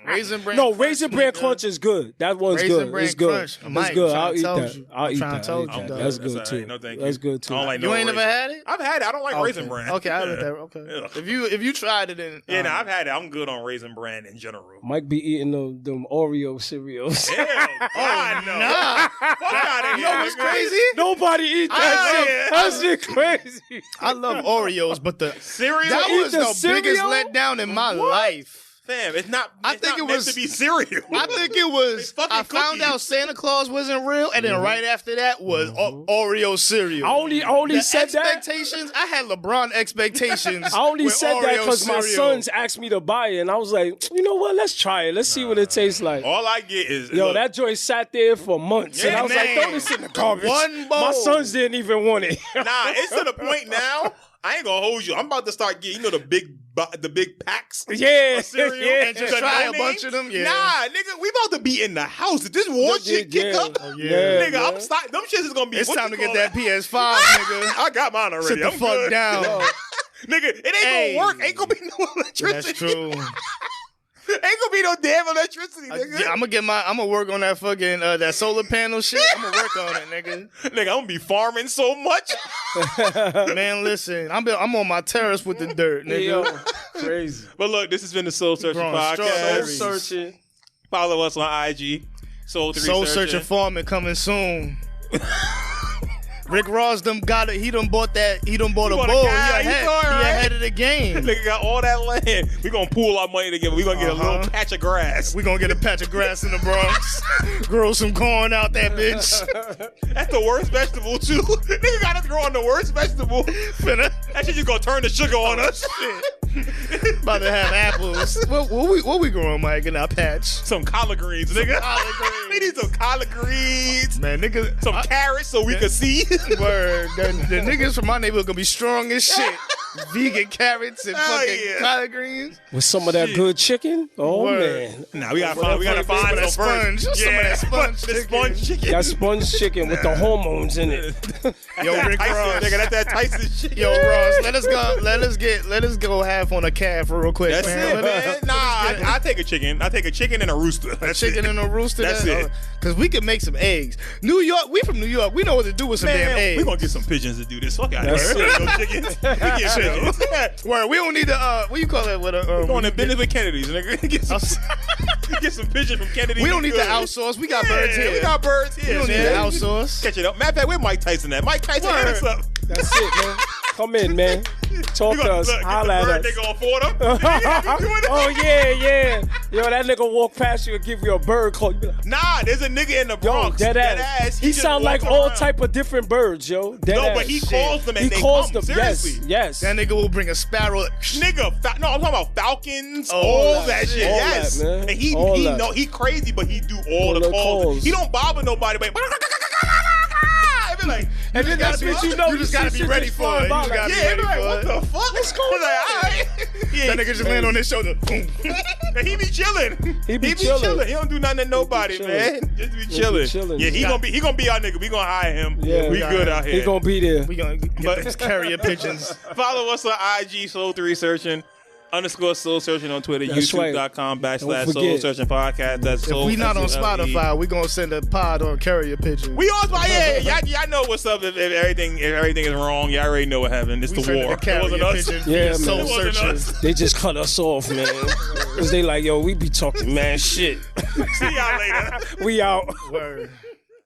Raisin Bran. No, Raisin Bran Crunch is good. That one's good. It's good. It's good. I'll eat that. I'll eat that. That's good too. No, thank you. That's good too. You ain't never had it? I've had it. I don't like Raisin Bran. Okay, I had that. Okay. If you tried it, then I've had it. I'm good on Raisin Bran in general. Mike be eating them Oreo cereals. Hell, oh no! Fuck out of here. You know what's crazy? Nobody eat that shit. That shit crazy. I love Oreos, but the cereal that was the biggest letdown in my life. Fam, it's not. I think it was meant to be cereal. I think it was. I found out Santa Claus wasn't real, and then right after that was Oreo cereal. I only said expectations. I had LeBron expectations. I only said Oreo that because my cereal. sons asked me to buy it, and I was like, you know what? Let's try it. Let's see what it tastes like. All I get is that joint sat there for months, and I was like, throw this in the garbage. One bowl. My sons didn't even want it. Nah, it's to the point now. I ain't gonna hold you. I'm about to start getting, the big packs. Yeah, cereal and just try a bunch of them. Yeah. Nah, nigga, we about to be in the house. If this war shit kick up, nigga, I'm stopping. Them shits is gonna be. It's time to get that PS5, nigga. I got mine already. Sit the fuck down, nigga. It ain't gonna work. Ain't gonna be no electricity. That's true. Ain't gonna be no damn electricity, nigga. I'm gonna work on that fucking that solar panel shit. I'm gonna work on it, nigga. Nigga, I'm gonna be farming so much. Man, listen, I'm on my terrace with the dirt, nigga. Yo, crazy. But look, this has been the Soul Searching Podcast. Soul Searching. Follow us on IG. Soul Searching Farming coming soon. Rick Ross done bought a bull. He ahead of the game. Nigga got all that land. We gonna pool our money together. We gonna get a little patch of grass. We gonna get a patch of grass in the Bronx. Grow some corn out that bitch. That's the worst vegetable too. Nigga got us growing the worst vegetable. That shit just gonna turn the sugar on us. About to have apples. What we growing, Mike, in our patch? Some collard greens, nigga. We need some collard greens. Man, nigga. Some carrots so we can see. Word. The niggas from my neighborhood gonna be strong as shit. Vegan carrots and fucking collard greens. With some of that good chicken? Oh, man. Nah, we gotta find some sponge. First. Some of that sponge chicken. Sponge chicken. That sponge chicken with the hormones in it. Yo, Rick Ross. Nigga, that's that Tyson shit. Yo, Ross, let us go half on a calf real quick, that's man. It, man. Nah, I take a chicken. I take a chicken and a rooster. A chicken and a rooster. That's it. Because we can make some eggs. New York, we from New York. We know what to do with some damn eggs. We gonna get some pigeons to do this. Fuck out of here. No chickens. We get pigeons. Word, we don't need the what you call it? With going to business with Kennedy's, nigga. Get some pigeons from Kennedy. We don't need to outsource. We got birds here. We got birds here. We don't need to outsource. Catch it up. Matter of fact, where Mike Tyson at? Mike Tyson, hit us up. That's it, man. Come in, man. Talk to us. Holla at us. Nigga on Ford. Oh, yeah. Yo, that nigga walk past you and give you a bird call. Like, nah, there's a nigga in the Bronx. Dead ass. He sound like all type of different birds, yo. But he calls them and they come. Seriously. Yes. That nigga will bring a sparrow. Nigga, no, I'm talking about falcons, all that shit. Yes. That, man. And he crazy, but he do all the calls. He don't bother nobody, but like, and then that's what you just gotta be ready for it. You just gotta be ready for it. What the fuck? What's going on? That nigga just land on his shoulder. And he be chilling. He be chilling. He don't do nothing to nobody, man. Just be chilling. Yeah, he gonna be our nigga. We gonna hire him. Yeah, we good out here. He gonna be there. We gonna get those carrier pigeons. Follow us on IG, Soul3 Searching. _Soul Searching on Twitter, YouTube.com/Soul Searching Podcast. That's If we not on Spotify, we gonna send a pod on carrier pigeon. We on Spotify, y'all know what's up. If everything is wrong, y'all already know what happened. It's the war. It wasn't us. Yeah, Soul Searching. They just cut us off, man. Cause they like, yo, we be talking mad shit. See y'all later. We out. Word.